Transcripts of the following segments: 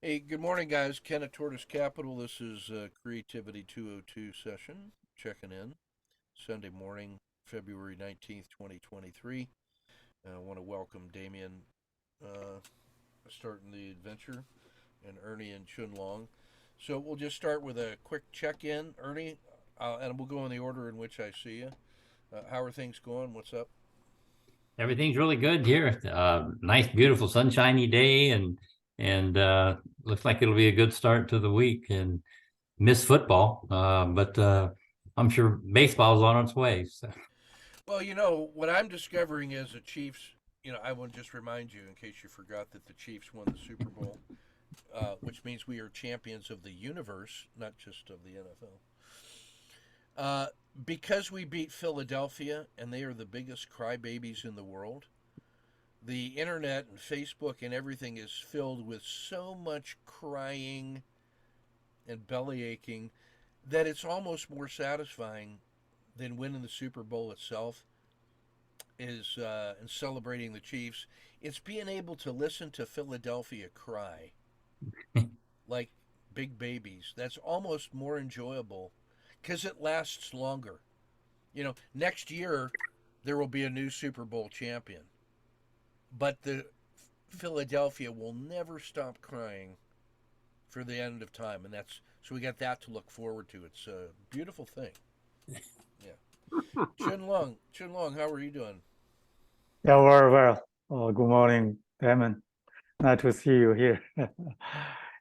Hey, good morning, guys. Ken at Tortoise Capital. This is Creativity 202 session. Checking in. Sunday morning, February 19th, 2023. I want to welcome Damien starting the adventure and Ernie and Chun Long. So we'll just start with a quick check in. Ernie, and we'll go in the order in which I see you. How are things going? What's up? Everything's really good here. Nice, beautiful, sunshiny day, and looks like it'll be a good start to the week. And miss football, but I'm sure baseball's on its way. So. Well, what I'm discovering is the Chiefs. I want to just remind you, in case you forgot, that the Chiefs won the Super Bowl, which means we are champions of the universe, not just of the NFL. Uh, because we beat Philadelphia and they are the biggest crybabies in the world, the internet and Facebook and everything is filled with so much crying and belly aching that it's almost more satisfying than winning the Super Bowl itself is and celebrating the Chiefs. It's being able to listen to Philadelphia cry like big babies. That's almost more enjoyable because it lasts longer. Next year there will be a new Super Bowl champion, but the Philadelphia will never stop crying for the end of time, and that's so we got that to look forward to. It's a beautiful thing. Yeah. Chun Long, how are you doing? Yeah, very well. Oh, good morning, Damon. Nice to see you here.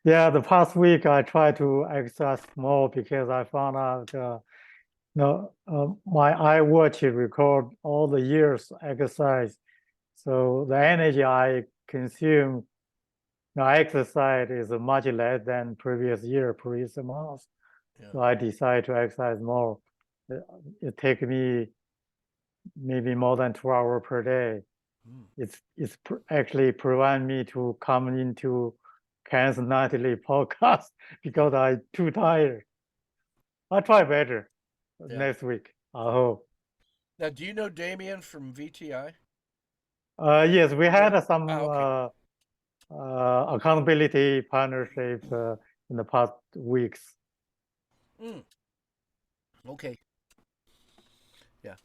Yeah, the past week I tried to exercise more because I found out, my iWatch record all the years exercise. So the energy I consume, exercise is much less than previous year, previous month. Yeah. So I decided to exercise more. It, it take me maybe more than 2 hours per day. Mm. It's actually prevent me to come into Ken's nightly podcast because I too tired. I try better Yeah. next week. I hope. Now, do you know Damien from VTI? Yes, we Yeah. had some Okay. accountability partnership in the past weeks. Mm. Okay. Yeah.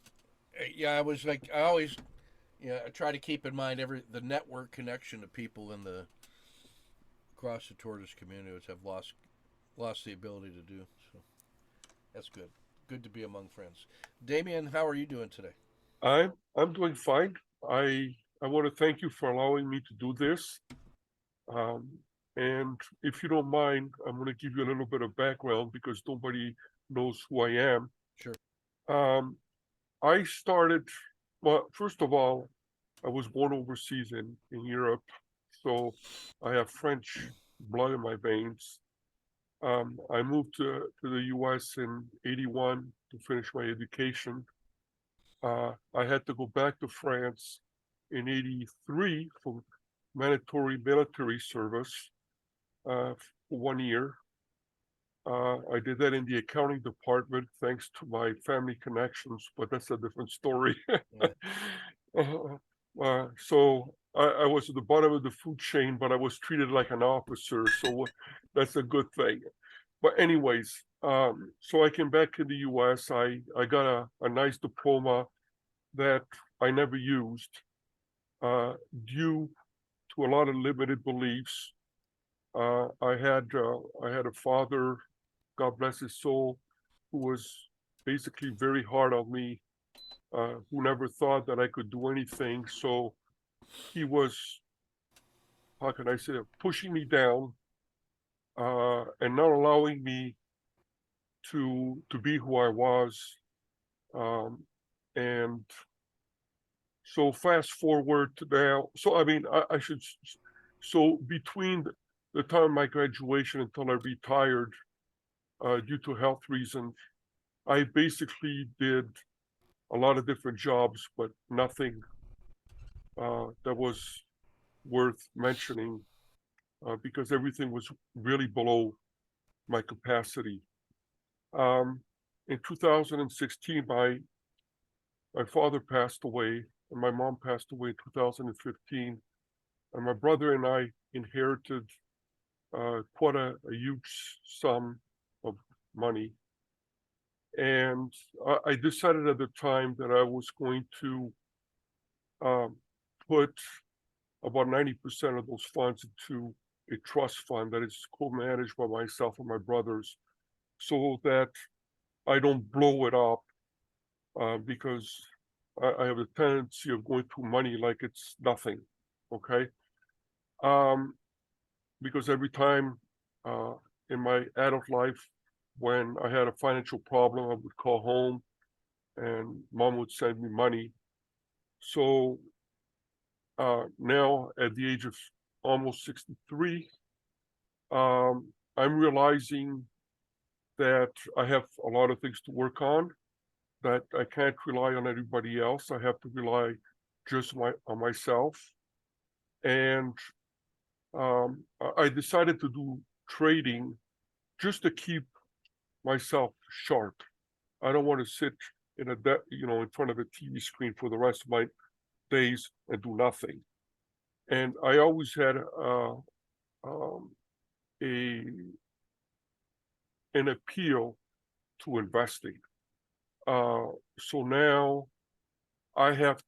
Yeah. I was like, I always, I try to keep in mind the network connection of people in the across the tortoise community, which have lost the ability to do. So that's good. Good to be among friends. Damien, how are you doing today? I'm doing fine. I want to thank you for allowing me to do this. Um, and if you don't mind, I'm going to give you a little bit of background because nobody knows who I am. Sure. Um, I started, well, first of all, I was born overseas in Europe, so I have French blood in my veins. I moved to the US in 81 to finish my education. I had to go back to France in 83 for mandatory military service for 1 year. I did that in the accounting department thanks to my family connections, but that's a different story. Yeah. So I was at the bottom of the food chain, but I was treated like an officer, so that's a good thing. But anyways, so I came back to the US. I got a nice diploma that I never used due to a lot of limited beliefs. I had a father, God bless his soul, who was basically very hard on me, who never thought that I could do anything. So he was, how can I say it, pushing me down and not allowing me to be who I was. And So fast forward to now. So I mean, I should. So between the time of my graduation until I retired, due to health reasons, I basically did a lot of different jobs, but nothing that was worth mentioning because everything was really below my capacity. Um, in 2016, my father passed away, and my mom passed away in 2015. And my brother and I inherited quite a huge sum of money. And I decided at the time that I was going to put about 90% of those funds into a trust fund that is co-managed by myself and my brothers, so that I don't blow it up, because I have a tendency of going through money like it's nothing, okay? Because every time in my adult life, when I had a financial problem, I would call home and mom would send me money. So now at the age of almost 63, I'm realizing that I have a lot of things to work on, that I can't rely on anybody else. I have to rely just on myself. And I decided to do trading just to keep myself sharp. I don't want to sit in in front of a TV screen for the rest of my days and do nothing. And I always had an appeal to investing. So now I have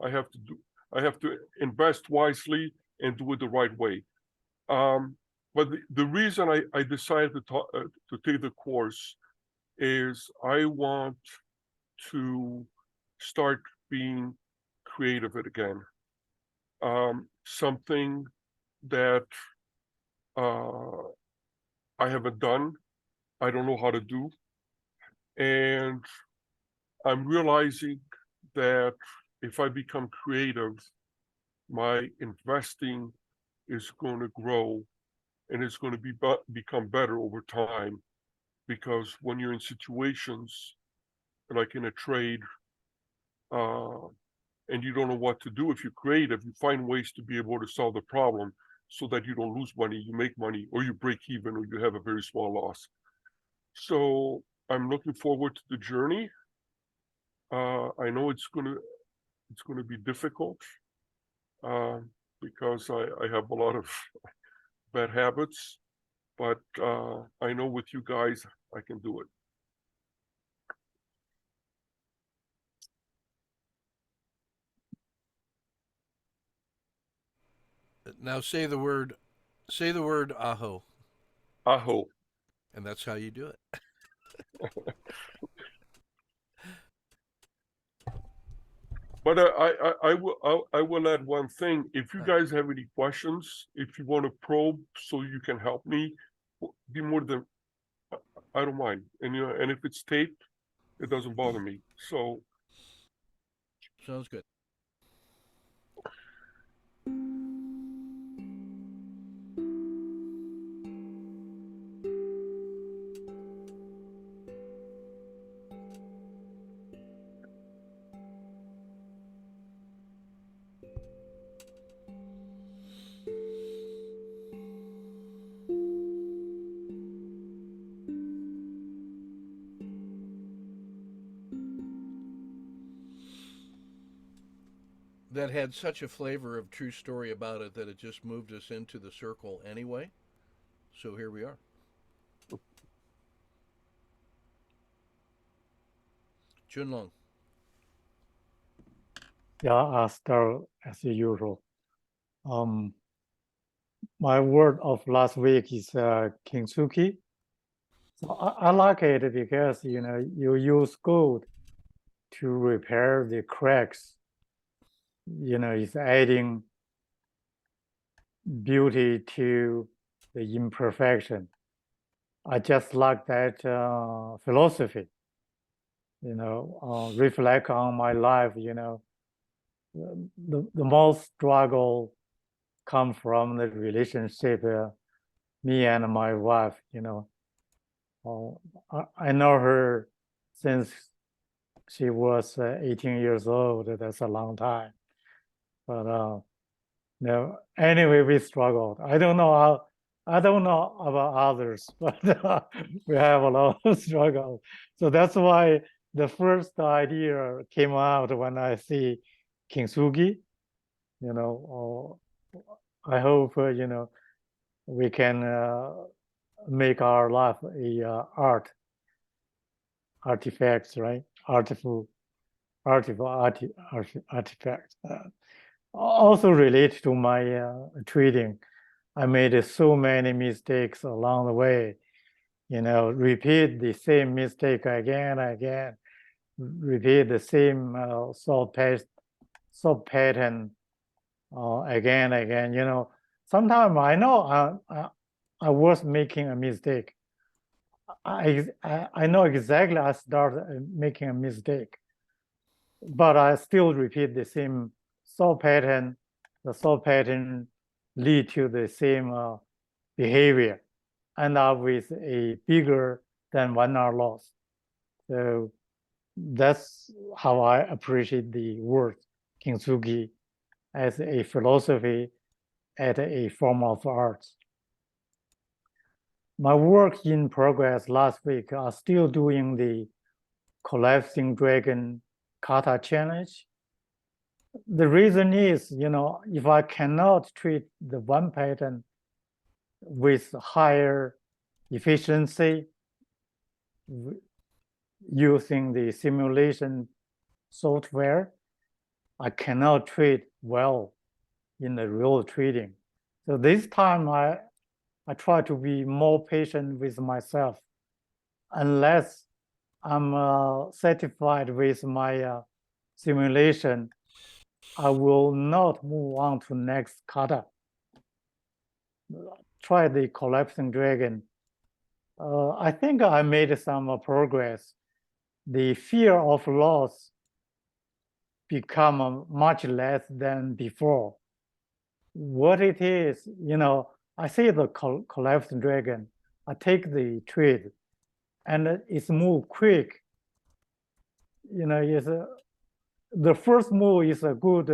to invest wisely and do it the right way. But the reason I decided to take the course is I want to start being creative again. Something that I haven't done, I don't know how to do. And I'm realizing that if I become creative, my investing is going to grow and it's going to become better over time. Because when you're in situations like in a trade, and you don't know what to do, if you're creative, you find ways to be able to solve the problem so that you don't lose money, you make money, or you break even, or you have a very small loss. So I'm looking forward to the journey. I know it's gonna be difficult, because I have a lot of bad habits, but I know with you guys I can do it. Now say the word aho, Aho. and that's how you do it. But I will add one thing. If you guys have any questions, if you want to probe so you can help me, be more than, I don't mind. And and if it's taped, it doesn't bother me. So Sounds good. That had such a flavor of true story about it that it just moved us into the circle anyway. So here we are. Junlong. Yeah, I'll start as usual. My word of last week is kintsugi. So I like it because you use gold to repair the cracks. It's adding beauty to the imperfection. I just like that philosophy. Reflect on my life. The most struggle come from the relationship, me and my wife. I know her since she was 18 years old. That's a long time. But anyway, we struggled. I don't know about others, but we have a lot of struggle. So that's why the first idea came out when I see kintsugi. I hope we can make our life a artifacts, right? Artifact. Also related to my trading, I made so many mistakes along the way. Repeat the same mistake again and again. Repeat the same sub pattern again and again. Sometimes I know I was making a mistake. I know exactly I started making a mistake, but I still repeat the same sub pattern. The sub pattern lead to the same behavior, end up with a bigger than 1 hour loss. So that's how I appreciate the word kintsugi as a philosophy and a form of art. My work in progress last week are still doing the collapsing dragon kata challenge. The reason is, if I cannot treat the one pattern with higher efficiency using the simulation software, I cannot treat well in the real trading. So this time I try to be more patient with myself. Unless I'm satisfied with my simulation, I will not move on to next kata. Try the collapsing dragon. I think I made some progress. The fear of loss become much less than before. What it is, I see the collapsing dragon. I take the trade, and it's move quick. It's the first move is a good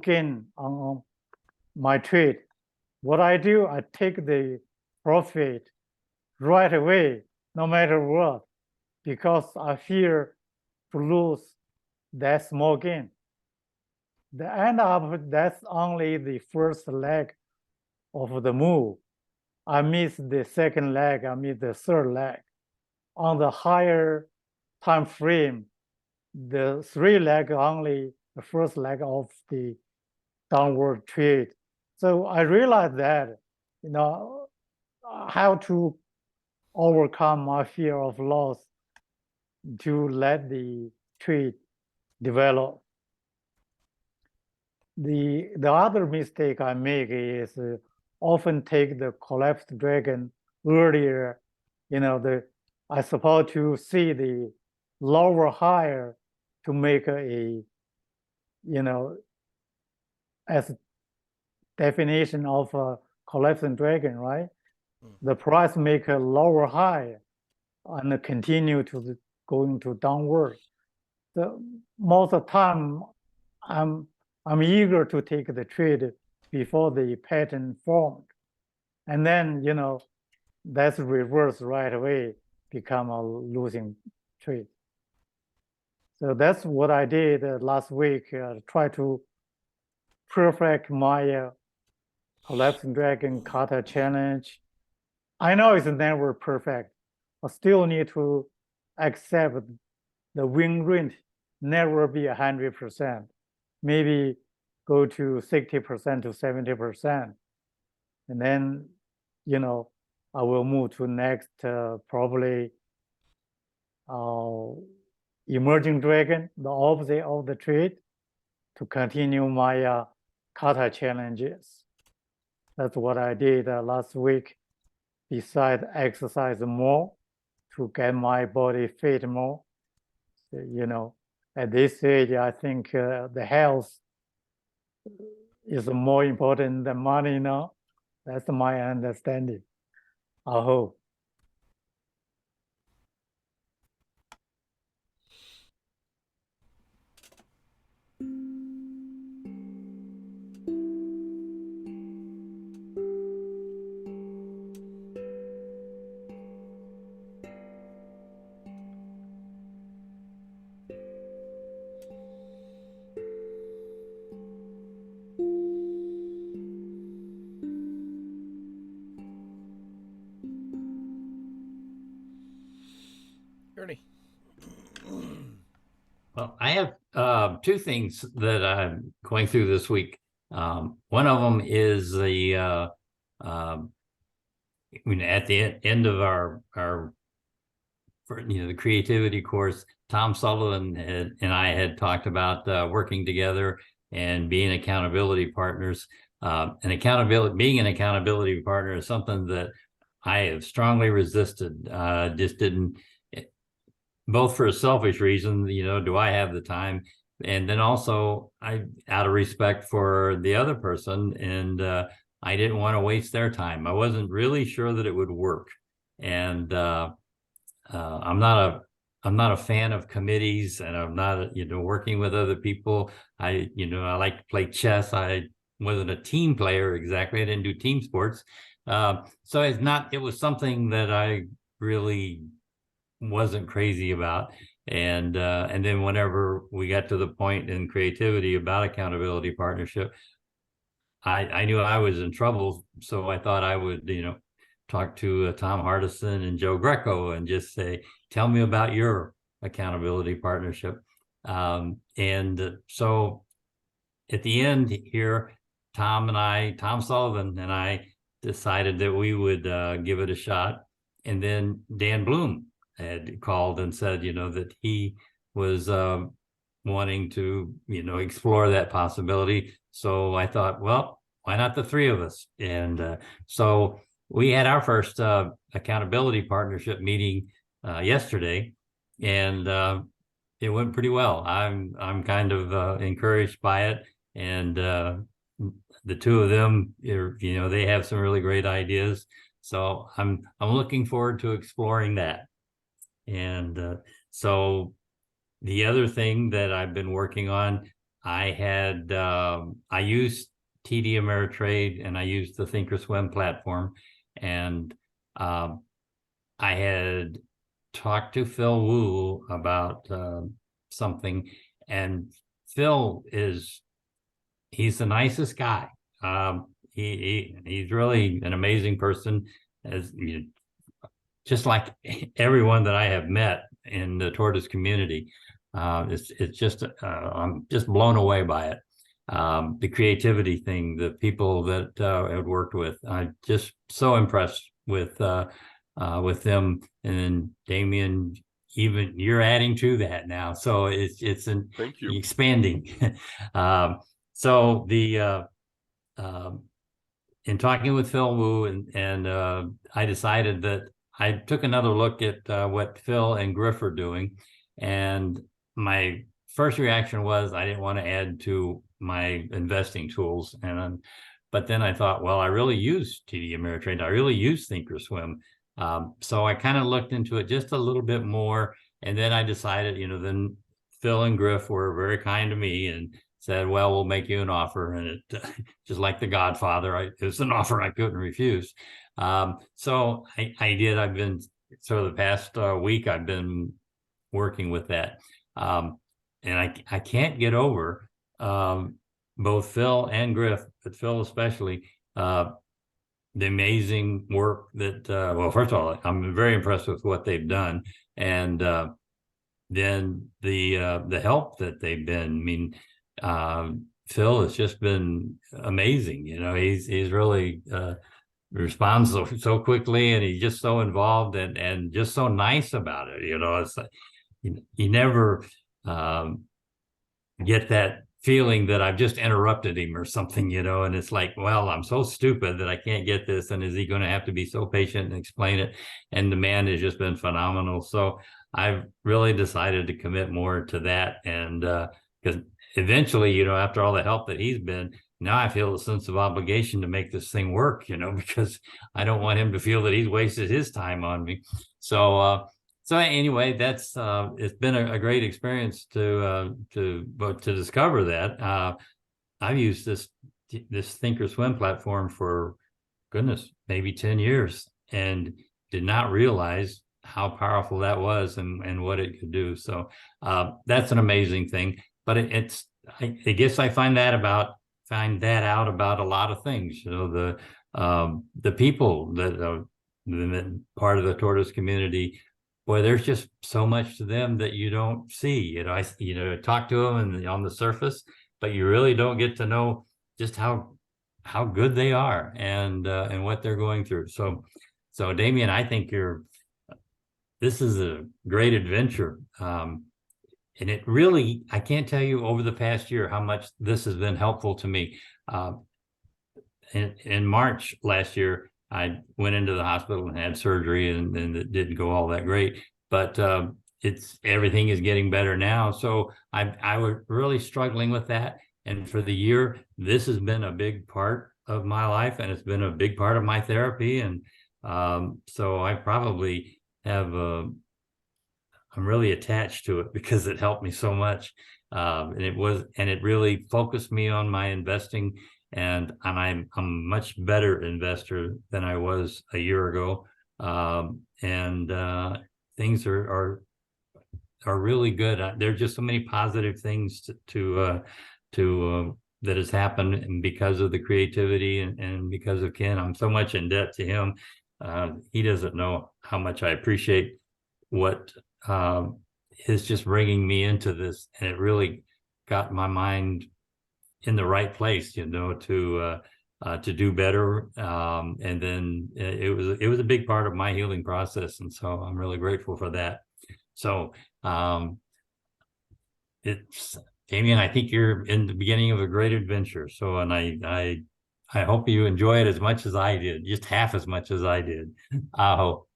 gain on my trade. What I do, I take the profit right away, no matter what, because I fear to lose that small gain. The end up, that's only the first leg of the move. I miss the second leg, I miss the third leg. On the higher time frame, the 3 leg only the first leg of the downward trade. So I realized that, how to overcome my fear of loss to let the trade develop. The other mistake I make is often take the collapsed dragon earlier. I supposed to see the lower higher to make as definition of a collapsing dragon, right? The price make a lower high and continue to going to downward. Most of the time, I'm eager to take the trade before the pattern formed, and then that's reverse right away, become a losing trade. So that's what I did last week. Try to perfect my collapsing dragon kata challenge. I know it's never perfect. I still need to accept the win rate never be 100%. Maybe go to 60% to 70%. And then, I will move to next probably emerging dragon, the opposite of the trade, to continue my kata challenges. That's what I did last week. Besides exercise more to get my body fit more. At this age, I think the health is more important than money now. That's my understanding. I hope. Ernie. Well, I have two things that I'm going through this week. One of them is at the end of our the creativity course, Tom Sullivan and I had talked about working together and being accountability partners. Being an accountability partner is something that I have strongly resisted. Just didn't, both for a selfish reason, do I have the time? And then also out of respect for the other person, and I didn't want to waste their time. I wasn't really sure that it would work. And I'm not a fan of committees, and I'm not, working with other people. I like to play chess. I wasn't a team player exactly. I didn't do team sports. So it was something that I really wasn't crazy about. And then whenever we got to the point in creativity about accountability partnership, I knew I was in trouble. So I thought I would, talk to Tom Hardison and Joe Greco and just say, tell me about your accountability partnership. And so at the end here, Tom Sullivan and I decided that we would give it a shot. And then Dan Bloom had called and said, that he was wanting to, explore that possibility. So I thought, well, why not the three of us? And so we had our first accountability partnership meeting yesterday, and it went pretty well. I'm kind of encouraged by it, and the two of them, they have some really great ideas. So I'm looking forward to exploring that. And so the other thing that I've been working on, I used TD Ameritrade and I used the Thinkorswim platform, and I had talked to Phil Wu about something, and Phil he's the nicest guy. He's really an amazing person, as just like everyone that I have met in the tortoise community. It's just I'm just blown away by it. The creativity thing, the people that I've worked with, I'm just so impressed with them. And then Damien, even you're adding to that now, so it's Thank you. expanding. So in talking with Phil Wu, and I decided that I took another look at what Phil and Griff are doing, and my first reaction was I didn't want to add to my investing tools, but then I thought, well, I really use TD Ameritrade, I really use Thinkorswim, so I kind of looked into it just a little bit more, and then I decided, then Phil and Griff were very kind to me and said, well, we'll make you an offer, and it just like The Godfather, it was an offer I couldn't refuse. So I did. I've been sort of the past week, I've been working with that. And I can't get over both Phil and Griff, but Phil especially, the amazing work that, well, first of all, I'm very impressed with what they've done. And then the help that they've been, I mean, Phil has just been amazing. He's really responds so quickly, and he's just so involved and just so nice about it. It's like you never get that feeling that I've just interrupted him or something, and it's like, well, I'm so stupid that I can't get this, and is he going to have to be so patient and explain it? And the man has just been phenomenal. So I've really decided to commit more to that, and because eventually, after all the help that he's been, now I feel a sense of obligation to make this thing work, because I don't want him to feel that he's wasted his time on me. So anyway, that's it's been a great experience to discover that. I've used this Thinkorswim platform for goodness, maybe 10 years, and did not realize how powerful that was and what it could do. So that's an amazing thing. But I guess I find that out about a lot of things. The people that are part of the tortoise community, boy, there's just so much to them that you don't see. Talk to them and on the surface, but you really don't get to know just how good they are and what they're going through. So Damien, I think this is a great adventure. And it really, I can't tell you over the past year how much this has been helpful to me. In March last year, I went into the hospital and had surgery, and it didn't go all that great. But everything is getting better now. So I was really struggling with that. And for the year, this has been a big part of my life, and it's been a big part of my therapy. And so I probably have I'm really attached to it because it helped me so much. And it really focused me on my investing, and I'm a much better investor than I was a year ago. And things are really good. There are just so many positive things to that has happened, and because of the creativity and because of Ken. I'm so much in debt to him. He doesn't know how much I appreciate what is just bringing me into this, and it really got my mind in the right place, to do better. And then it was a big part of my healing process, and so I'm really grateful for that. So it's Damien, I think you're in the beginning of a great adventure. So, and I hope you enjoy it as much as I did, just half as much as I did. I hope.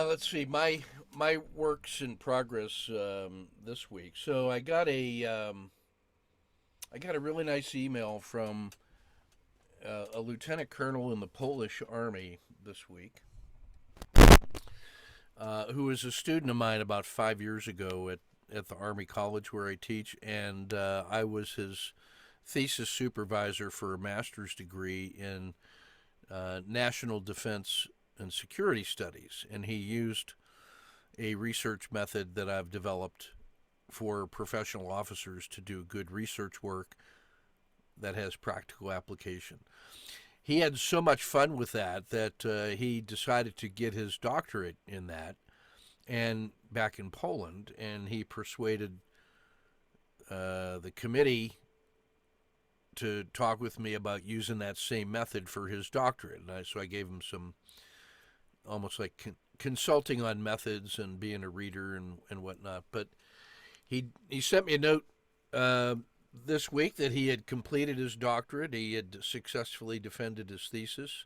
Let's see, my works in progress this week. So I got a really nice email from a lieutenant colonel in the Polish army this week, who was a student of mine about 5 years ago at the Army College where I teach, and I was his thesis supervisor for a master's degree in national defense and security studies, and he used a research method that I've developed for professional officers to do good research work that has practical application. He had so much fun with that he decided to get his doctorate in that, and back in Poland, and he persuaded the committee to talk with me about using that same method for his doctorate. And so I gave him some almost like consulting on methods and being a reader and whatnot. But he sent me a note this week that he had completed his doctorate. He had successfully defended his thesis.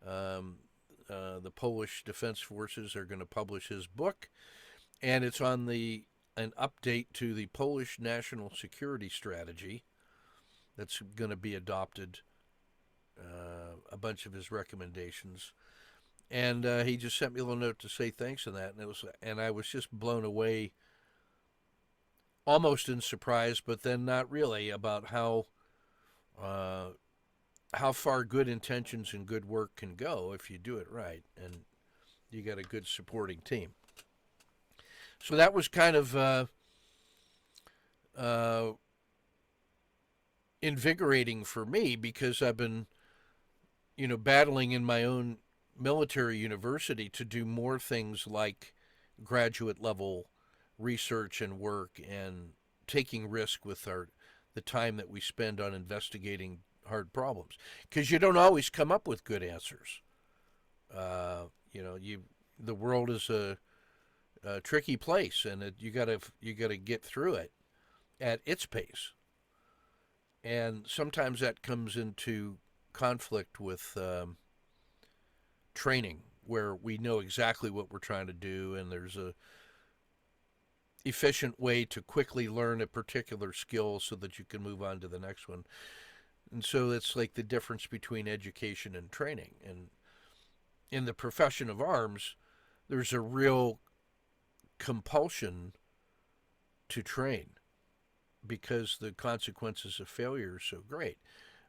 The Polish Defense Forces are going to publish his book, and it's on an update to the Polish national security strategy that's going to be adopted, a bunch of his recommendations. And he just sent me a little note to say thanks on that, and I was just blown away, almost in surprise, but then not really, about how far good intentions and good work can go if you do it right, and you got a good supporting team. So that was kind of invigorating for me, because I've been, battling in my own military university to do more things like graduate level research and work, and taking risk with the time that we spend on investigating hard problems, because you don't always come up with good answers. The world is a tricky place, and you gotta get through it at its pace. And sometimes that comes into conflict with training, where we know exactly what we're trying to do, and there's a efficient way to quickly learn a particular skill so that you can move on to the next one. And so it's like the difference between education and training. And in the profession of arms, there's a real compulsion to train because the consequences of failure are so great.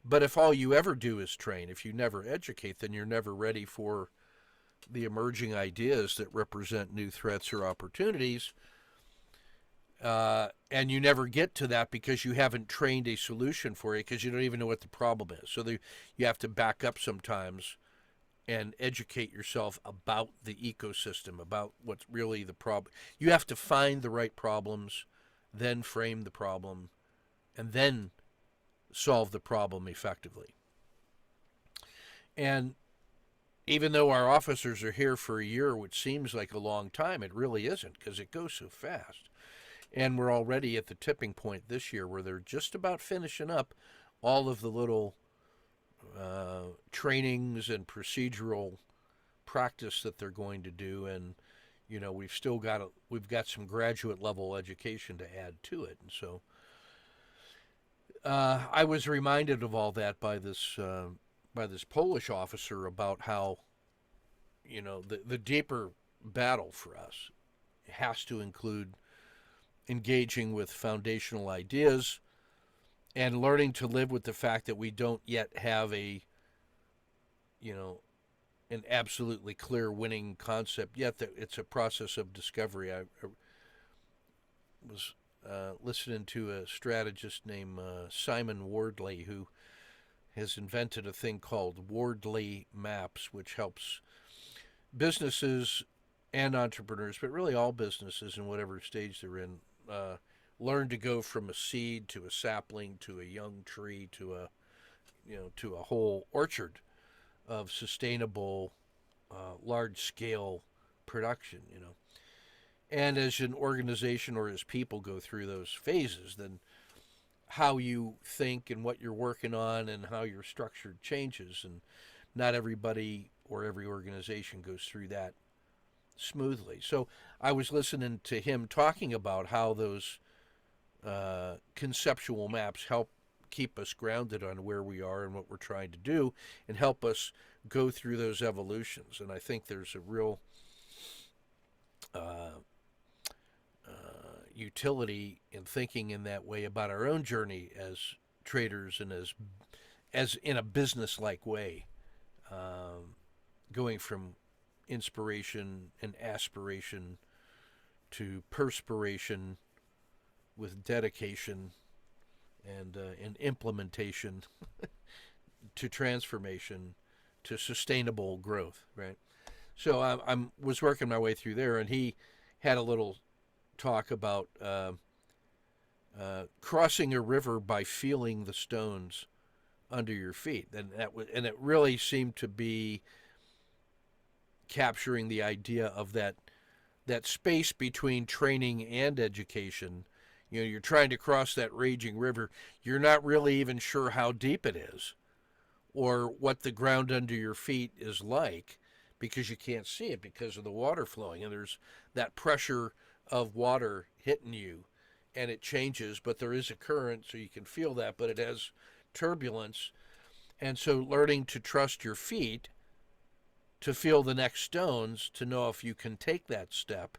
But if all you ever do is train, if you never educate, then you're never ready for the emerging ideas that represent new threats or opportunities. And you never get to that because you haven't trained a solution for it, because you don't even know what the problem is. So you have to back up sometimes and educate yourself about the ecosystem, about what's really the problem. You have to find the right problems, then frame the problem, and then solve the problem effectively. And even though our officers are here for a year, which seems like a long time, it really isn't, because it goes so fast. And we're already at the tipping point this year where they're just about finishing up all of the little trainings and procedural practice that they're going to do. And, you know, we've got some graduate level education to add to it. And so I was reminded of all that by this Polish officer about how, you know, the deeper battle for us has to include engaging with foundational ideas and learning to live with the fact that we don't yet have an absolutely clear winning concept yet, that it's a process of discovery. I was listening to a strategist named Simon Wardley, who has invented a thing called Wardley Maps, which helps businesses and entrepreneurs, but really all businesses in whatever stage they're in, learn to go from a seed to a sapling to a young tree to a whole orchard of sustainable, large-scale production. You know, and as an organization or as people go through those phases, then how you think and what you're working on and how you're structured changes, and not everybody or every organization goes through that smoothly. So I was listening to him talking about how those conceptual maps help keep us grounded on where we are and what we're trying to do, and help us go through those evolutions. And I think there's a real utility in thinking in that way about our own journey as traders and as in a business-like way, going from inspiration and aspiration to perspiration with dedication and implementation to transformation to sustainable growth, right? So I was working my way through there, and he had a little talk about crossing a river by feeling the stones under your feet, and it really seemed to be capturing the idea of that space between training and education. You know, you're trying to cross that raging river. You're not really even sure how deep it is or what the ground under your feet is like, because you can't see it because of the water flowing, and there's that pressure of water hitting you, and it changes, but there is a current, so you can feel that, but it has turbulence. And so learning to trust your feet to feel the next stones, to know if you can take that step,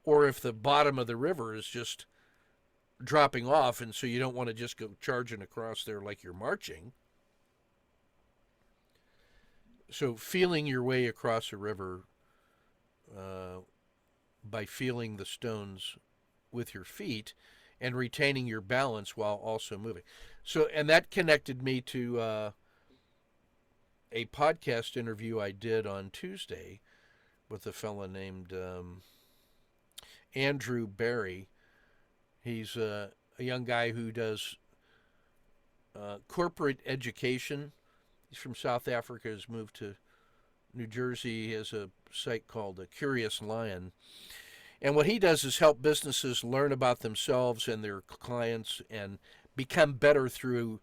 or if the bottom of the river is just dropping off, and so you don't want to just go charging across there like you're marching. So feeling your way across a river by feeling the stones with your feet and retaining your balance while also moving. So, and that connected me to a podcast interview I did on Tuesday with a fella named Andrew Barry. He's a young guy who does corporate education. He's from South Africa, has moved to New Jersey. He has a site called Curious Lion. And what he does is help businesses learn about themselves and their clients and become better through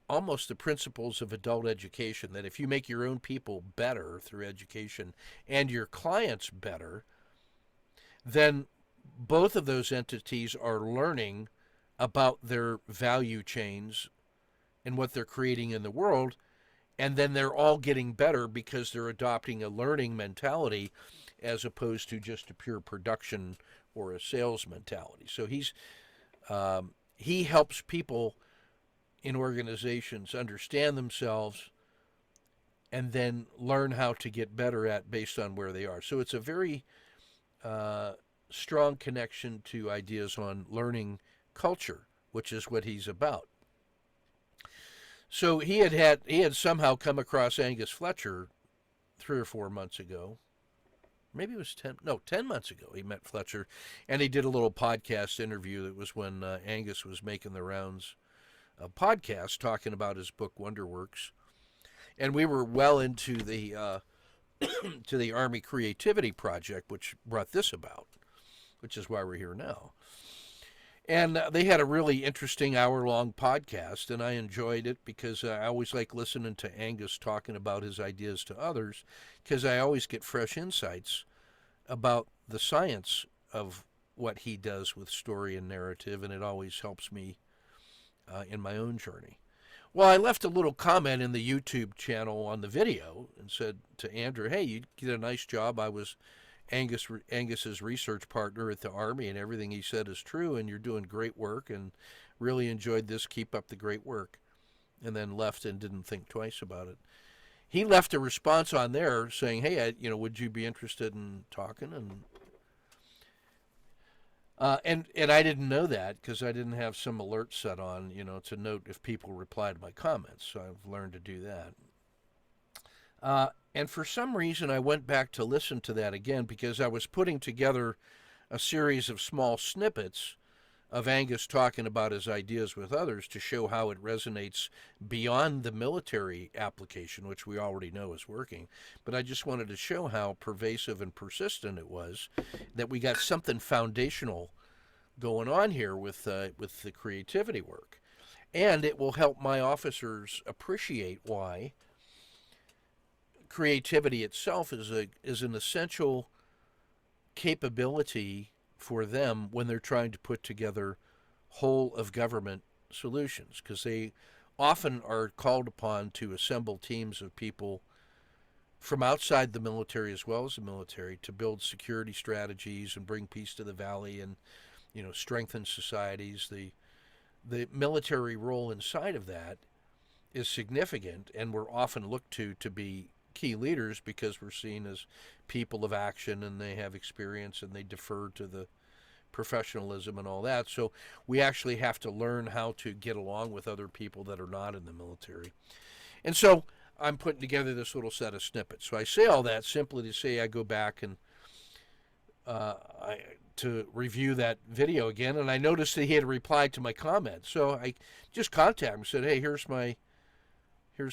almost the principles of adult education, that if you make your own people better through education and your clients better, then both of those entities are learning about their value chains and what they're creating in the world, and then they're all getting better because they're adopting a learning mentality as opposed to just a pure production or a sales mentality. So he helps people in organizations understand themselves and then learn how to get better at based on where they are. So it's a very strong connection to ideas on learning culture, which is what he's about. So he had somehow come across Angus Fletcher 3 or 4 months ago. Maybe it was 10 months ago he met Fletcher, and he did a little podcast interview. That was when Angus was making the rounds of podcasts talking about his book Wonderworks. And we were well into the to the Army Creativity Project, which brought this about, which is why we're here now. And they had a really interesting hour-long podcast, and I enjoyed it because I always like listening to Angus talking about his ideas to others, because I always get fresh insights about the science of what he does with story and narrative, and it always helps me in my own journey. Well, I left a little comment in the YouTube channel on the video and said to Andrew, hey, you did a nice job. I was Angus's research partner at the Army, and everything he said is true, and you're doing great work, and really enjoyed this. Keep up the great work. And then left and didn't think twice about it. He left a response on there saying, hey, would you be interested in talking? And I didn't know that because I didn't have some alert set on, to note if people reply to my comments. So I've learned to do that. And for some reason, I went back to listen to that again because I was putting together a series of small snippets of Angus talking about his ideas with others to show how it resonates beyond the military application, which we already know is working. But I just wanted to show how pervasive and persistent it was, that we got something foundational going on here with the creativity work. And it will help my officers appreciate why creativity itself is an essential capability for them when they're trying to put together whole of government solutions, because they often are called upon to assemble teams of people from outside the military as well as the military to build security strategies and bring peace to the valley and strengthen societies. The military role inside of that is significant, and we're often looked to be key leaders because we're seen as people of action, and they have experience, and they defer to the professionalism and all that. So we actually have to learn how to get along with other people that are not in the military. And so I'm putting together this little set of snippets. So I say all that simply to say I go back and to review that video again, and I noticed that he had replied to my comment. So I just contacted him and said, hey, here's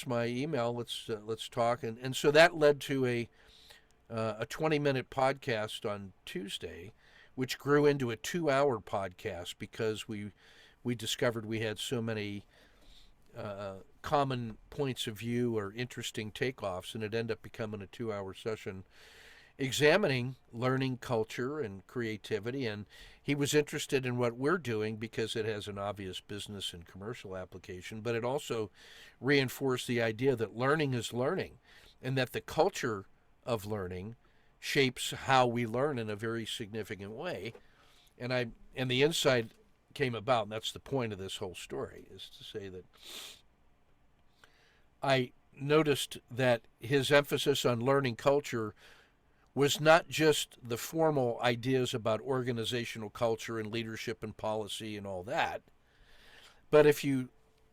my email. Let's talk. And so that led to a 20-minute podcast on Tuesday, which grew into a 2-hour podcast because we discovered we had so many common points of view or interesting takeoffs, and it ended up becoming a 2-hour session examining learning culture and creativity. And he was interested in what we're doing because it has an obvious business and commercial application, but it also reinforced the idea that learning is learning, and that the culture of learning shapes how we learn in a very significant way. And the insight came about, and that's the point of this whole story, is to say that I noticed that his emphasis on learning culture was not just the formal ideas about organizational culture and leadership and policy and all that, but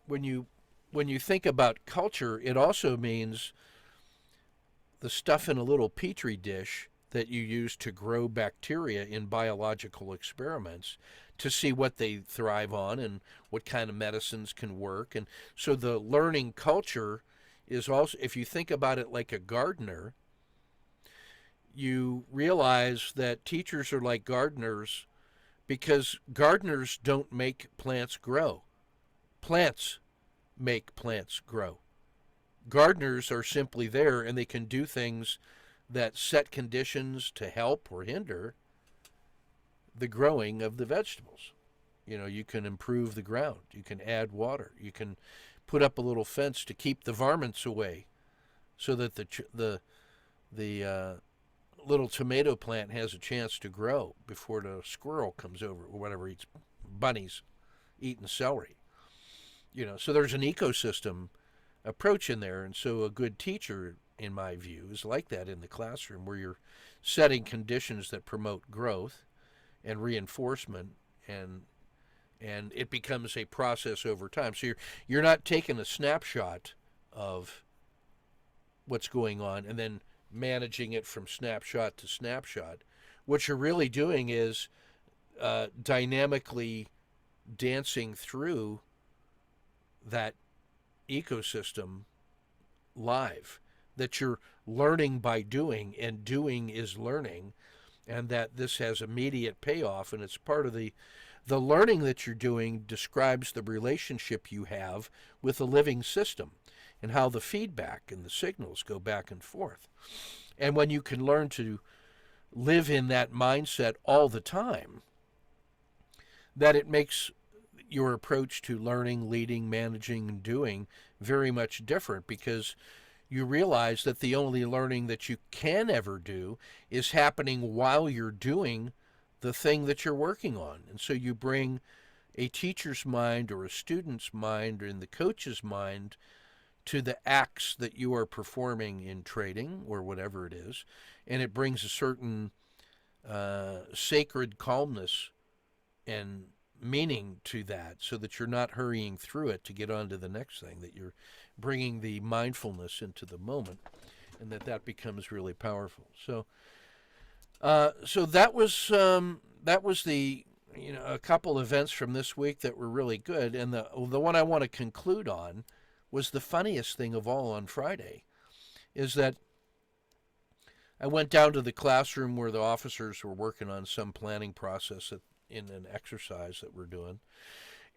when you think about culture, it also means the stuff in a little petri dish that you use to grow bacteria in biological experiments to see what they thrive on and what kind of medicines can work. And so the learning culture is also, if you think about it like a gardener, you realize that teachers are like gardeners because gardeners don't make plants grow. Plants make plants grow. Gardeners are simply there, and they can do things that set conditions to help or hinder the growing of the vegetables. You can improve the ground. You can add water. You can put up a little fence to keep the varmints away so that the little tomato plant has a chance to grow before the squirrel comes over or whatever eats bunnies eating celery. So there's an ecosystem approach in there, and so a good teacher, in my view, is like that in the classroom, where you're setting conditions that promote growth and reinforcement, and it becomes a process over time. So you're not taking a snapshot of what's going on and then managing it from snapshot to snapshot. What you're really doing is dynamically dancing through that ecosystem live, that you're learning by doing, and doing is learning, and that this has immediate payoff, and it's part of the learning that you're doing describes the relationship you have with the living system and how the feedback and the signals go back and forth. And when you can learn to live in that mindset all the time, that it makes your approach to learning, leading, managing, and doing very much different, because you realize that the only learning that you can ever do is happening while you're doing the thing that you're working on. And so you bring a teacher's mind or a student's mind or in the coach's mind to the acts that you are performing in trading or whatever it is, and it brings a certain sacred calmness and meaning to that, so that you're not hurrying through it to get on to the next thing, that you're bringing the mindfulness into the moment, and that becomes really powerful. So that was the a couple events from this week that were really good, and the one I want to conclude on was the funniest thing of all on Friday, is that I went down to the classroom where the officers were working on some planning process in an exercise that we're doing,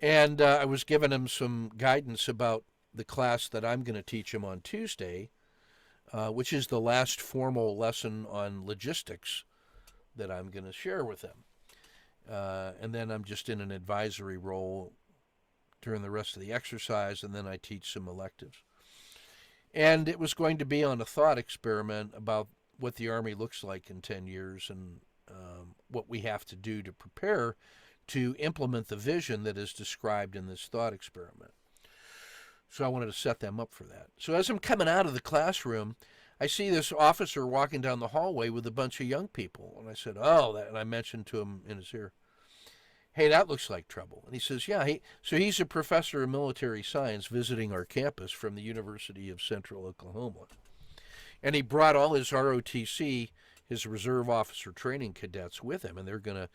and I was giving them some guidance about the class that I'm going to teach them on Tuesday, which is the last formal lesson on logistics that I'm going to share with them. And then I'm just in an advisory role during the rest of the exercise, and then I teach some electives. And it was going to be on a thought experiment about what the Army looks like in 10 years and what we have to do to prepare to implement the vision that is described in this thought experiment. So I wanted to set them up for that. So as I'm coming out of the classroom, I see this officer walking down the hallway with a bunch of young people. And I said, oh, that, and I mentioned to him in his ear, hey, that looks like trouble. And he says, yeah. So he's a professor of military science visiting our campus from the University of Central Oklahoma. And he brought all his ROTC, his Reserve Officer Training cadets, with him. And they're going to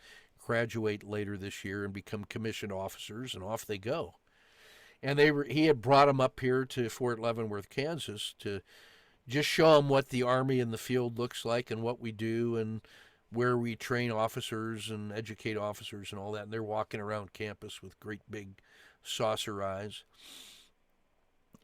graduate later this year and become commissioned officers, and off they go. And he had brought them up here to Fort Leavenworth, Kansas, to just show them what the Army in the field looks like and what we do and where we train officers and educate officers and all that. And they're walking around campus with great big saucer eyes.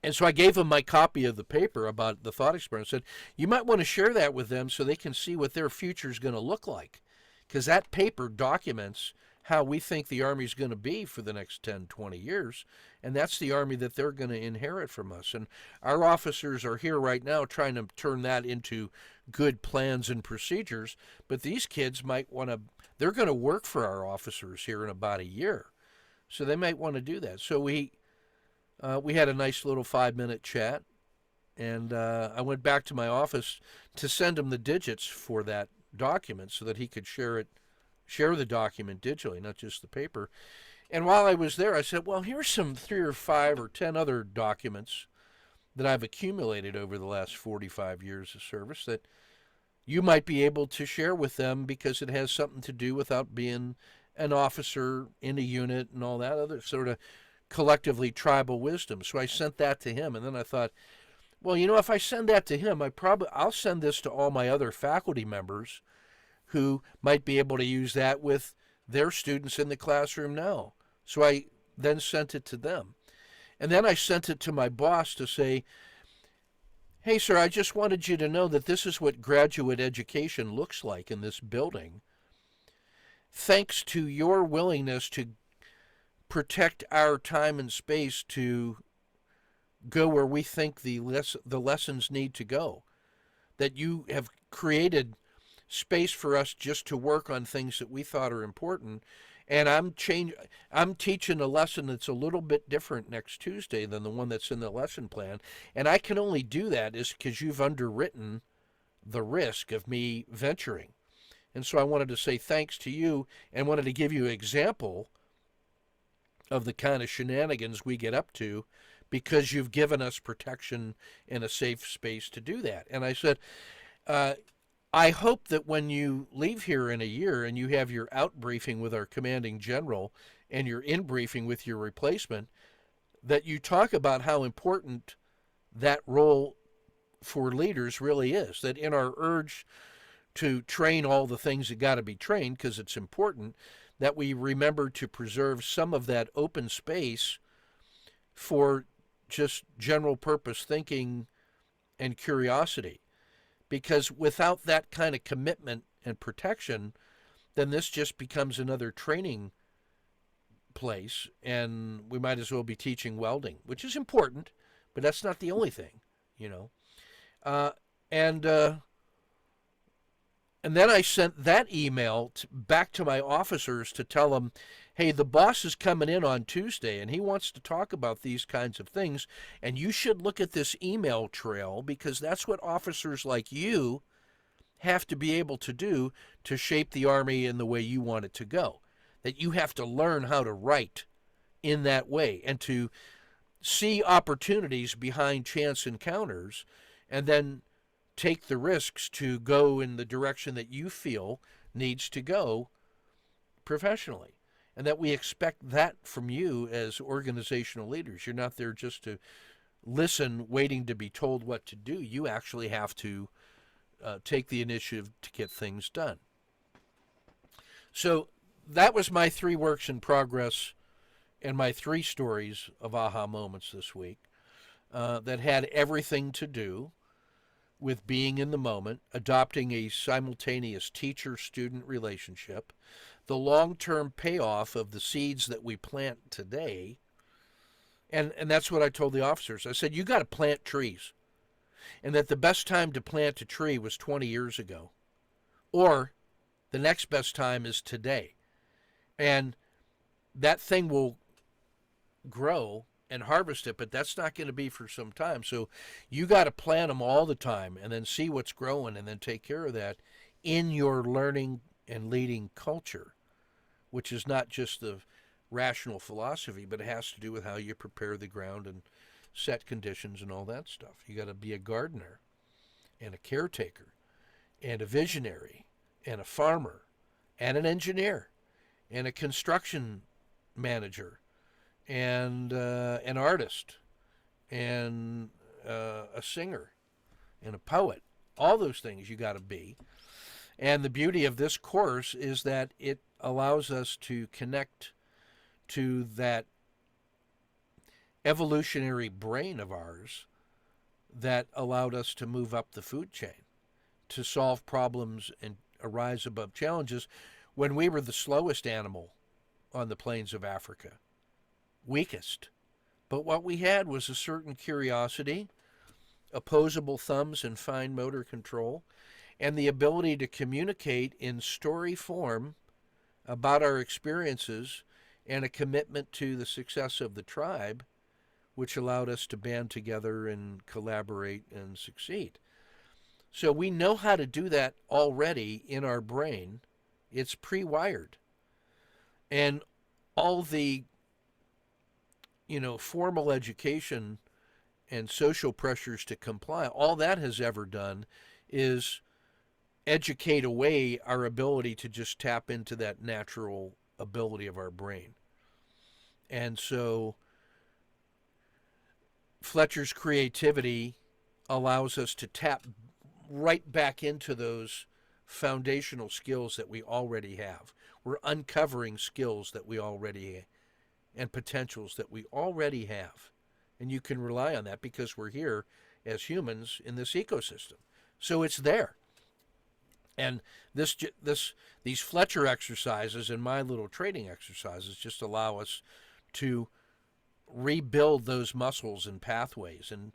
And so I gave them my copy of the paper about the thought experiment. I said, you might want to share that with them so they can see what their future is going to look like. Because that paper documents how we think the Army is going to be for the next 10, 20 years. And that's the Army that they're going to inherit from us. And our officers are here right now trying to turn that into good plans and procedures. But these kids might want to, they're going to work for our officers here in about a year. So they might want to do that. So we had a nice little 5-minute chat. And I went back to my office to send him the digits for that document so that he could share the document digitally, not just the paper. And while I was there, I said, well, here's some 3 or 5 or 10 other documents that I've accumulated over the last 45 years of service that you might be able to share with them, because it has something to do without being an officer in a unit and all that other sort of collectively tribal wisdom. So I sent that to him, and then I thought, well, if I send that to him, I'll send this to all my other faculty members who might be able to use that with their students in the classroom now. So I then sent it to them. And then I sent it to my boss to say, hey, sir, I just wanted you to know that this is what graduate education looks like in this building. Thanks to your willingness to protect our time and space to go where we think the lessons need to go. That you have created space for us just to work on things that we thought are important. And I'm teaching a lesson that's a little bit different next Tuesday than the one that's in the lesson plan. And I can only do that is because you've underwritten the risk of me venturing. And so I wanted to say thanks to you and wanted to give you an example of the kind of shenanigans we get up to because you've given us protection and a safe space to do that. And I said, I hope that when you leave here in a year and you have your out briefing with our commanding general and your in briefing with your replacement, that you talk about how important that role for leaders really is. That in our urge to train all the things that got to be trained because it's important, that we remember to preserve some of that open space for just general purpose thinking and curiosity. Because without that kind of commitment and protection, then this just becomes another training place, and we might as well be teaching welding, which is important, but that's not the only thing, you know. And then I sent that email back to my officers to tell them, hey, the boss is coming in on Tuesday and he wants to talk about these kinds of things. And you should look at this email trail because that's what officers like you have to be able to do to shape the Army in the way you want it to go. That you have to learn how to write in that way and to see opportunities behind chance encounters and then take the risks to go in the direction that you feel needs to go professionally. And that we expect that from you as organizational leaders. You're not there just to listen, waiting to be told what to do. You actually have to take the initiative to get things done. So that was my 3 works in progress and my 3 stories of aha moments this week that had everything to do with being in the moment, adopting a simultaneous teacher-student relationship, the long-term payoff of the seeds that we plant today. And that's what I told the officers. I said, you got to plant trees. And that the best time to plant a tree was 20 years ago. Or the next best time is today. And that thing will grow and harvest it, but that's not going to be for some time. So you got to plant them all the time and then see what's growing and then take care of that in your learning and leading culture, which is not just the rational philosophy, but it has to do with how you prepare the ground and set conditions and all that stuff. You got to be a gardener and a caretaker and a visionary and a farmer and an engineer and a construction manager and an artist and a singer and a poet. All those things you got to be. And the beauty of this course is that it allows us to connect to that evolutionary brain of ours that allowed us to move up the food chain, to solve problems and arise above challenges when we were the slowest animal on the plains of Africa, weakest. But what we had was a certain curiosity, opposable thumbs and fine motor control, and the ability to communicate in story form about our experiences and a commitment to the success of the tribe, which allowed us to band together and collaborate and succeed. So we know how to do that already in our brain. It's pre-wired. And all the, formal education and social pressures to comply, all that has ever done is educate away our ability to just tap into that natural ability of our brain. And so Fletcher's creativity allows us to tap right back into those foundational skills that we already have. We're uncovering skills that we already and potentials that we already have. And you can rely on that because we're here as humans in this ecosystem. So it's there. And these Fletcher exercises and my little training exercises just allow us to rebuild those muscles and pathways. And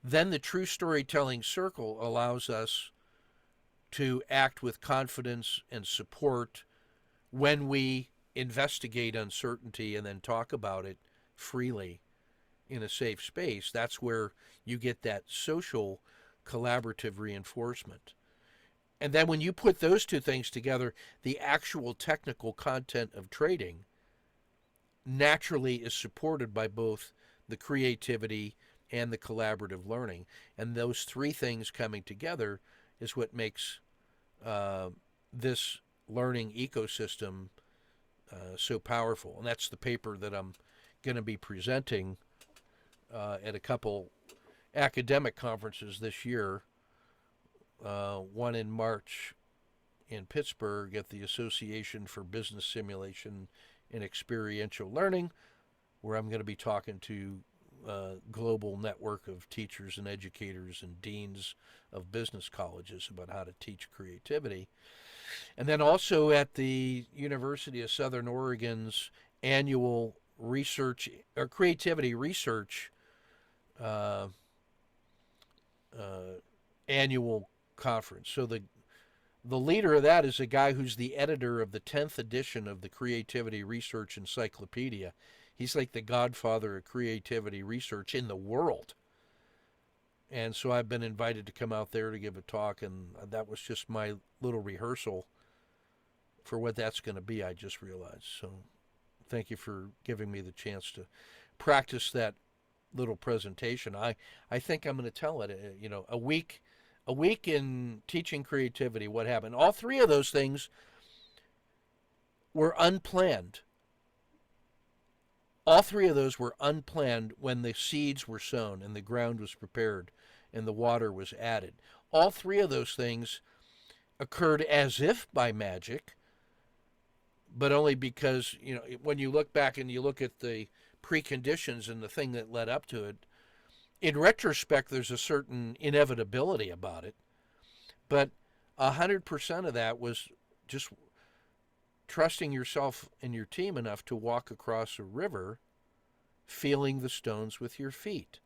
then the true storytelling circle allows us to act with confidence and support when we investigate uncertainty and then talk about it freely in a safe space. That's where you get that social collaborative reinforcement. And then when you put those two things together, the actual technical content of trading naturally is supported by both the creativity and the collaborative learning. And those three things coming together is what makes this learning ecosystem so powerful. And that's the paper that I'm going to be presenting at a couple academic conferences this year. One in March in Pittsburgh at the Association for Business Simulation and Experiential Learning, where I'm going to be talking to a global network of teachers and educators and deans of business colleges about how to teach creativity. And then also at the University of Southern Oregon's annual research or creativity research annual conference. So the leader of that is a guy who's the editor of the 10th edition of the Creativity Research Encyclopedia. He's like the godfather of creativity research in the world. And so I've been invited to come out there to give a talk, and that was just my little rehearsal for what that's going to be, I just realized. So thank you for giving me the chance to practice that little presentation. I think I'm going to tell it, a week in teaching creativity, what happened. All three of those things were unplanned. All three of those were unplanned when the seeds were sown and the ground was prepared and the water was added. All three of those things occurred as if by magic, but only because, when you look back and you look at the preconditions and the thing that led up to it, in retrospect, there's a certain inevitability about it, but 100% of that was just trusting yourself and your team enough to walk across a river, feeling the stones with your feet,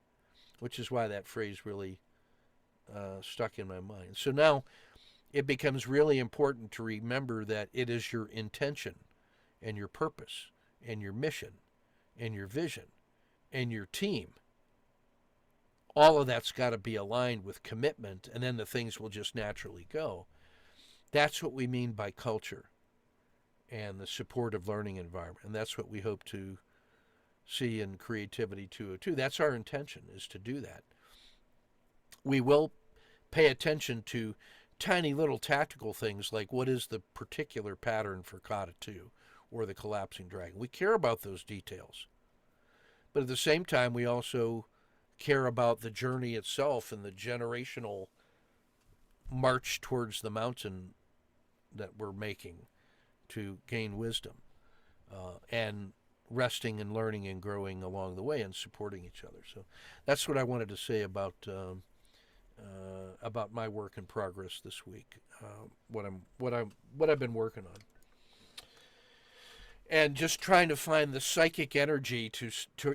which is why that phrase really stuck in my mind. So now it becomes really important to remember that it is your intention and your purpose and your mission and your vision and your team. All of that's got to be aligned with commitment, and then the things will just naturally go. That's what we mean by culture and the supportive learning environment, and that's what we hope to see in Creativity 202. That's our intention, is to do that. We will pay attention to tiny little tactical things like what is the particular pattern for Kata 2 or the collapsing dragon. We care about those details. But at the same time, we also care about the journey itself and the generational march towards the mountain that we're making to gain wisdom, and resting and learning and growing along the way and supporting each other. So that's what I wanted to say about my work in progress this week, what I've been working on, and just trying to find the psychic energy to.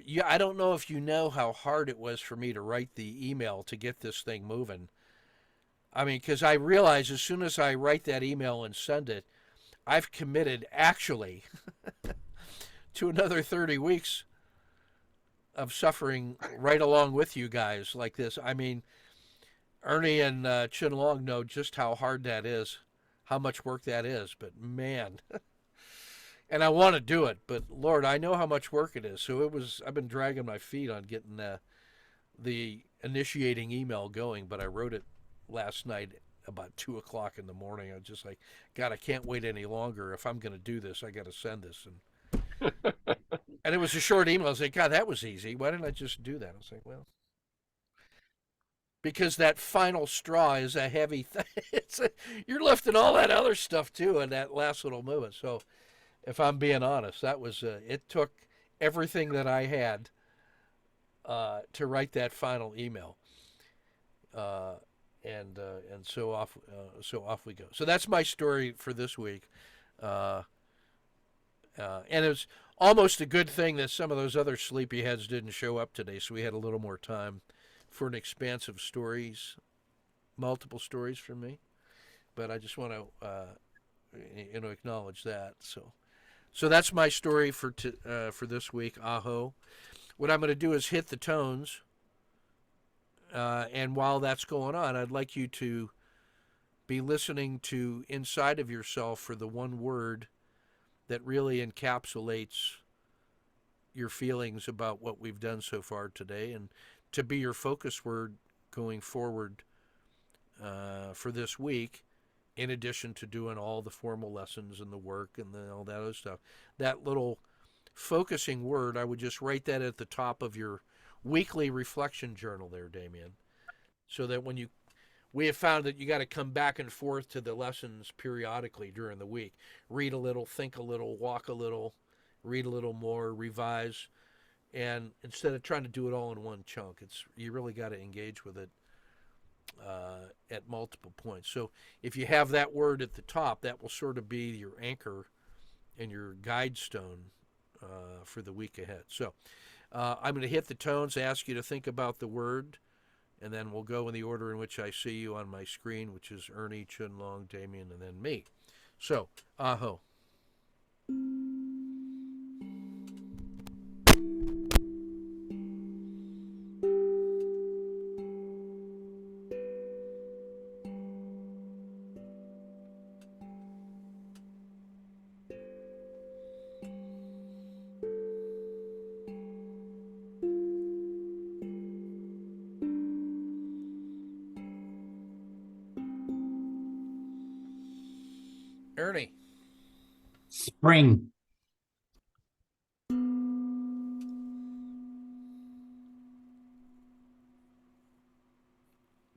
Yeah, I don't know if you know how hard it was for me to write the email to get this thing moving. I mean, because I realize as soon as I write that email and send it, I've committed actually to another 30 weeks of suffering right along with you guys like this. I mean, Ernie and Chin Long know just how hard that is, how much work that is, but man, and I want to do it, but Lord, I know how much work it is. So I've been dragging my feet on getting the initiating email going, but I wrote it last night about 2:00 in the morning. I was just like, God, I can't wait any longer. If I'm going to do this, I got to send this. And it was a short email. I was like, God, that was easy. Why didn't I just do that? I was like, well, because that final straw is a heavy thing. You're lifting all that other stuff too in that last little movement. So if I'm being honest, that was, it took everything that I had to write that final email. And so off we go. So that's my story for this week. And it was almost a good thing that some of those other sleepyheads didn't show up today, so we had a little more time for an expansive stories, multiple stories from me. But I just want to, acknowledge that. So that's my story for this week. Aho. What I'm going to do is hit the tones, and while that's going on, I'd like you to be listening to inside of yourself for the one word that really encapsulates your feelings about what we've done so far today, and to be your focus word going forward for this week, in addition to doing all the formal lessons and the work and all that other stuff. That little focusing word, I would just write that at the top of your weekly reflection journal there, Damien, so that when we have found that you got to come back and forth to the lessons periodically during the week. Read a little, think a little, walk a little, read a little more, revise, and instead of trying to do it all in one chunk, you really got to engage with it at multiple points. So if you have that word at the top, that will sort of be your anchor and your guide stone for the week ahead. So I'm going to hit the tones, ask you to think about the word, and then we'll go in the order in which I see you on my screen, which is Ernie, Chun Long, Damien, and then me. So, aho. Ernie. Spring.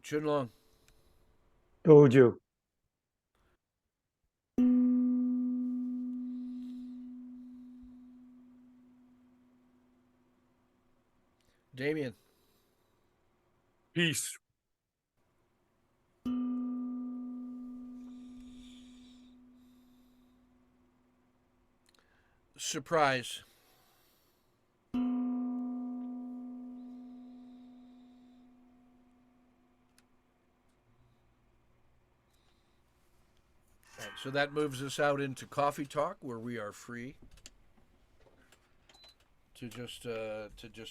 Chun Long. Dojo. Damien. Peace. Surprise. All right, so that moves us out into coffee talk, where we are free to just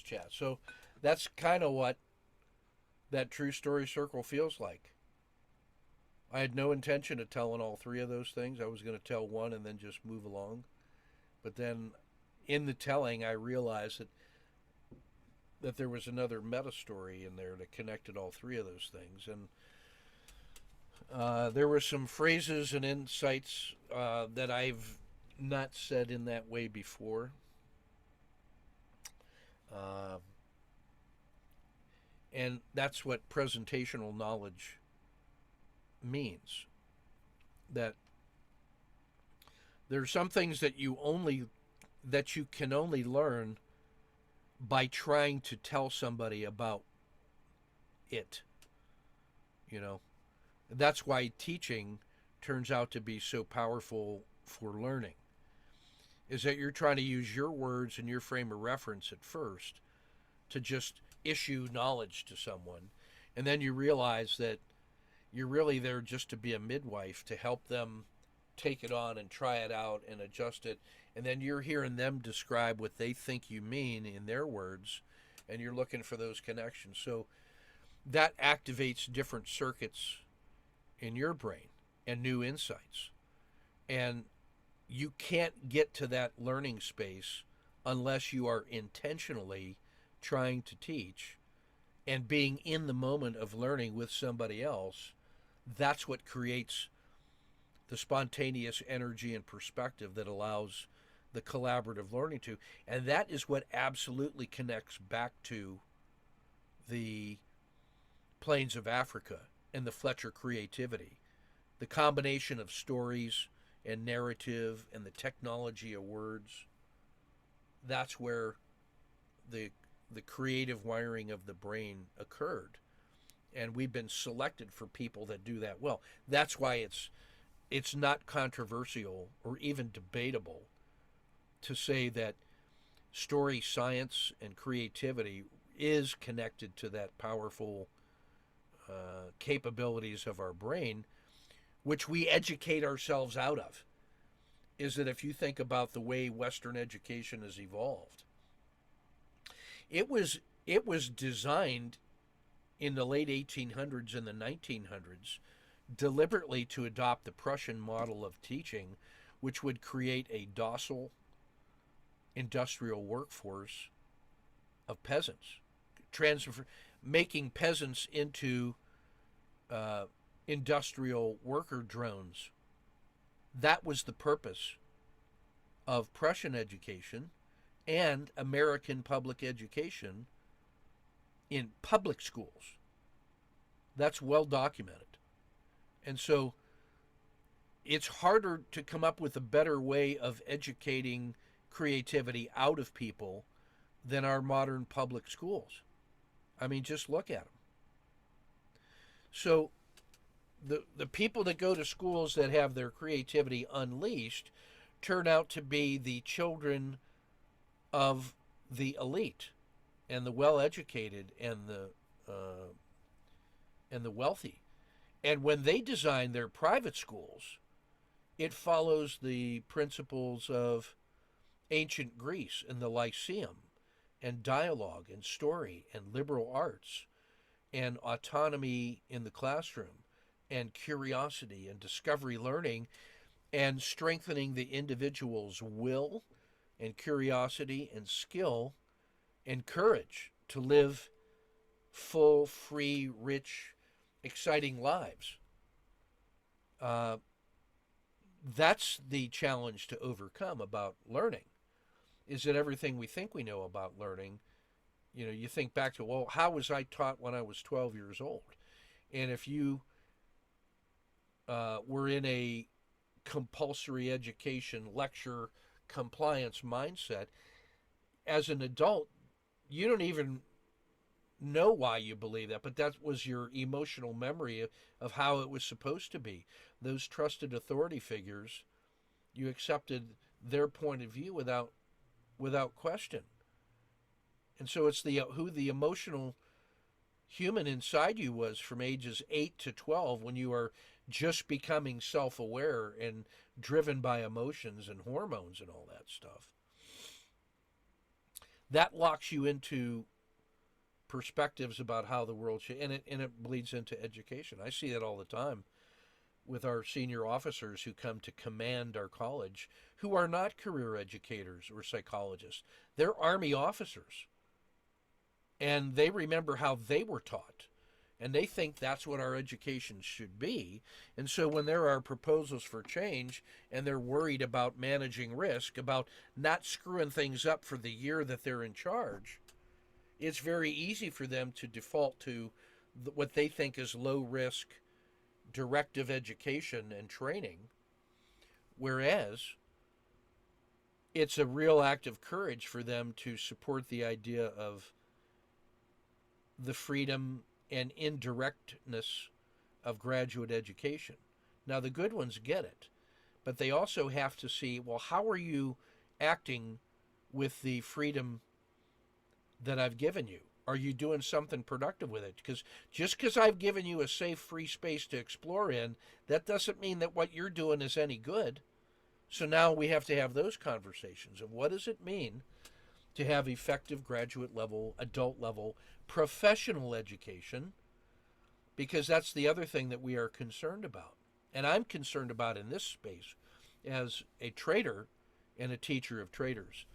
chat. So that's kind of what that true story circle feels like. I had no intention of telling all three of those things. I was going to tell one and then just move along. But then in the telling, I realized that there was another meta story in there that connected all three of those things. And there were some phrases and insights that I've not said in that way before. And that's what presentational knowledge means. That there are some things that you can only learn by trying to tell somebody about it. That's why teaching turns out to be so powerful for learning, is that you're trying to use your words and your frame of reference at first to just issue knowledge to someone, and then you realize that you're really there just to be a midwife to help them take it on and try it out and adjust it, and then you're hearing them describe what they think you mean in their words, and you're looking for those connections. So that activates different circuits in your brain and new insights. And you can't get to that learning space unless you are intentionally trying to teach and being in the moment of learning with somebody else. That's what creates the spontaneous energy and perspective that allows the collaborative learning to. And that is what absolutely connects back to the plains of Africa and the Fletcher creativity. The combination of stories and narrative and the technology of words, that's where the creative wiring of the brain occurred. And we've been selected for people that do that well. That's why it's not controversial or even debatable to say that story science and creativity is connected to that powerful capabilities of our brain, which we educate ourselves out of. Is that if you think about the way Western education has evolved, it was designed in the late 1800s and the 1900s deliberately to adopt the Prussian model of teaching, which would create a docile industrial workforce of peasants, making peasants into industrial worker drones. That was the purpose of Prussian education and American public education in public schools. That's well documented. And so it's harder to come up with a better way of educating creativity out of people than our modern public schools. I mean, just look at them. So the people that go to schools that have their creativity unleashed turn out to be the children of the elite and the well-educated and the wealthy. And when they design their private schools, it follows the principles of ancient Greece and the Lyceum and dialogue and story and liberal arts and autonomy in the classroom and curiosity and discovery learning and strengthening the individual's will and curiosity and skill and courage to live full, free, rich, exciting lives. That's the challenge to overcome about learning, is that everything we think we know about learning, you think back to, well, how was I taught when I was 12 years old? And if you were in a compulsory education lecture compliance mindset, as an adult, you don't even know why you believe that, but that was your emotional memory of how it was supposed to be. Those trusted authority figures, you accepted their point of view without question. And so it's who the emotional human inside you was from ages 8 to 12, when you are just becoming self-aware and driven by emotions and hormones and all that stuff. That locks you into perspectives about how the world should, and it bleeds into education. I see that all the time with our senior officers who come to command our college, who are not career educators or psychologists. They're Army officers. And they remember how they were taught. And they think that's what our education should be. And so when there are proposals for change and they're worried about managing risk, about not screwing things up for the year that they're in charge, it's very easy for them to default to what they think is low risk directive education and training, whereas it's a real act of courage for them to support the idea of the freedom and indirectness of graduate education. Now, the good ones get it, but they also have to see, well, how are you acting with the freedom that I've given you? Are you doing something productive with it? Because just because I've given you a safe, free space to explore in, that doesn't mean that what you're doing is any good. So now we have to have those conversations of what does it mean to have effective graduate level, adult level, professional education, because that's the other thing that we are concerned about. And I'm concerned about in this space as a trader and a teacher of traders,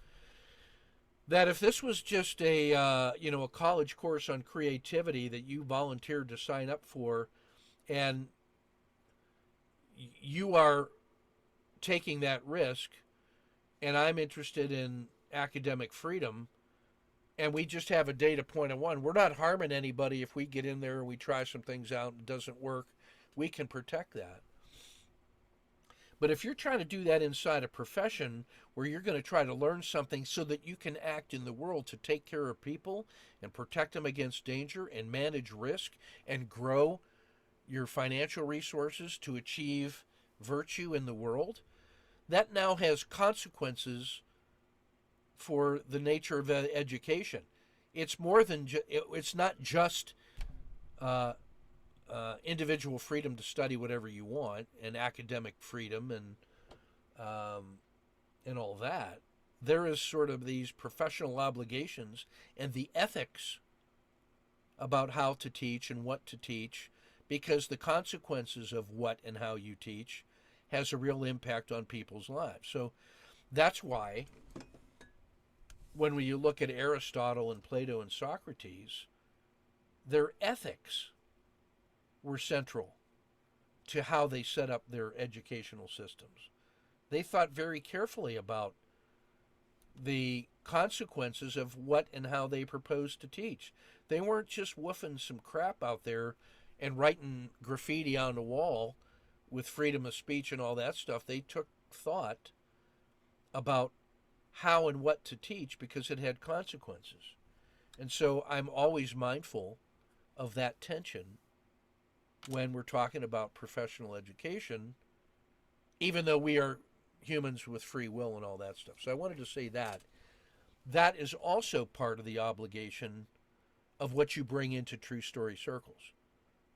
that if this was just a college course on creativity that you volunteered to sign up for, and you are taking that risk, and I'm interested in academic freedom, and we just have a data point of one, we're not harming anybody if we get in there and we try some things out and it doesn't work. We can protect that. But if you're trying to do that inside a profession where you're going to try to learn something so that you can act in the world to take care of people and protect them against danger and manage risk and grow your financial resources to achieve virtue in the world, that now has consequences for the nature of education. It's more than it's not just uh, individual freedom to study whatever you want and academic freedom and all that. There is sort of these professional obligations and the ethics about how to teach and what to teach, because the consequences of what and how you teach has a real impact on people's lives. So that's why when you look at Aristotle and Plato and Socrates, their ethics were central to how they set up their educational systems. They thought very carefully about the consequences of what and how they proposed to teach. They weren't just woofing some crap out there and writing graffiti on the wall with freedom of speech and all that stuff. They took thought about how and what to teach because it had consequences. And so I'm always mindful of that tension when we're talking about professional education, even though we are humans with free will and all that stuff. So I wanted to say that. That is also part of the obligation of what you bring into true story circles.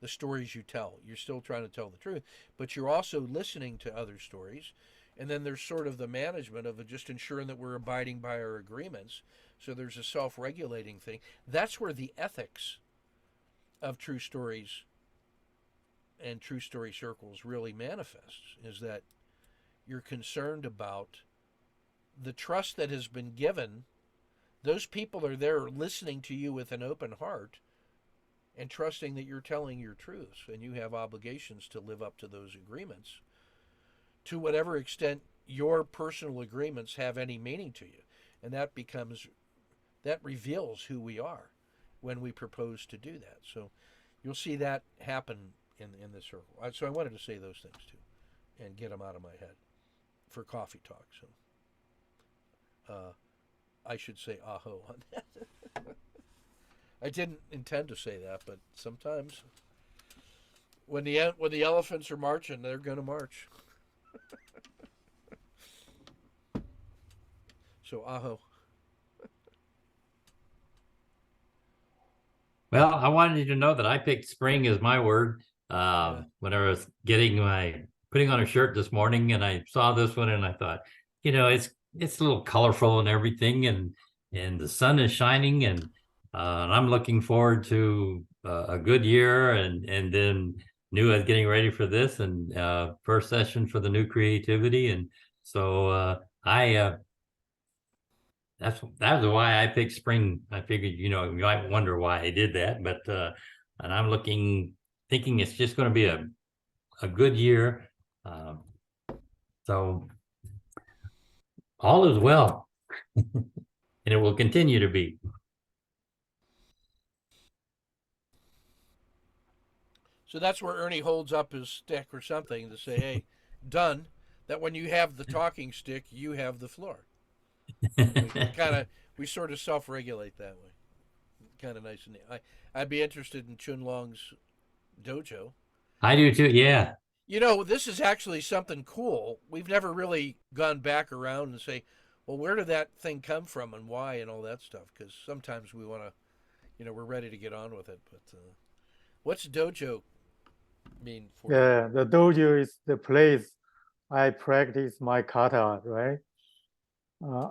The stories you tell. You're still trying to tell the truth, but you're also listening to other stories. And then there's sort of the management of just ensuring that we're abiding by our agreements. So there's a self-regulating thing. That's where the ethics of true stories and true story circles really manifests, is that you're concerned about the trust that has been given. Those people are there listening to you with an open heart and trusting that you're telling your truths, and you have obligations to live up to those agreements to whatever extent your personal agreements have any meaning to you. And that reveals who we are when we propose to do that. So you'll see that happen in this circle. So I wanted to say those things too and get them out of my head for coffee talk. So I should say aho on that. I didn't intend to say that, but sometimes when the elephants are marching, they're going to march. So aho. Well, I wanted you to know that I picked spring as my word. Yeah. When I was putting on a shirt this morning, and I saw this one, and I thought, it's a little colorful and everything, and the sun is shining, and I'm looking forward to a good year, and then getting ready for this, and first session for the new creativity, and so that's why I picked spring. I figured, you might wonder why I did that, but and I'm thinking it's just going to be a good year. So all is well, and it will continue to be. So that's where Ernie holds up his stick or something to say, "Hey, done." That when you have the talking stick, you have the floor. We sort of self-regulate that way. Kind of nice. And I'd be interested in Chun Long's dojo. I do too. Yeah. This is actually something cool. We've never really gone back around and say, well, where did that thing come from and why and all that stuff? Because sometimes we want to, we're ready to get on with it. But what's dojo mean for you? Yeah, the dojo is the place I practice my kata, right?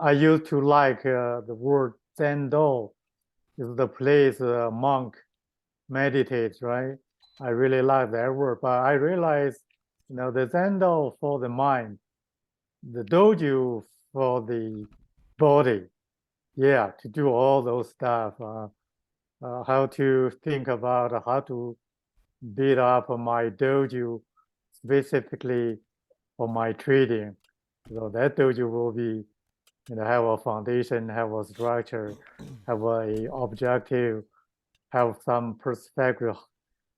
I used to like the word Zendo is the place a monk meditates, right? I really like that word, but I realized, the Zendo for the mind, the dojo for the body. Yeah, to do all those stuff. How to think about how to build up my dojo specifically for my trading. So that dojo will be, have a foundation, have a structure, have a objective, have some perspective.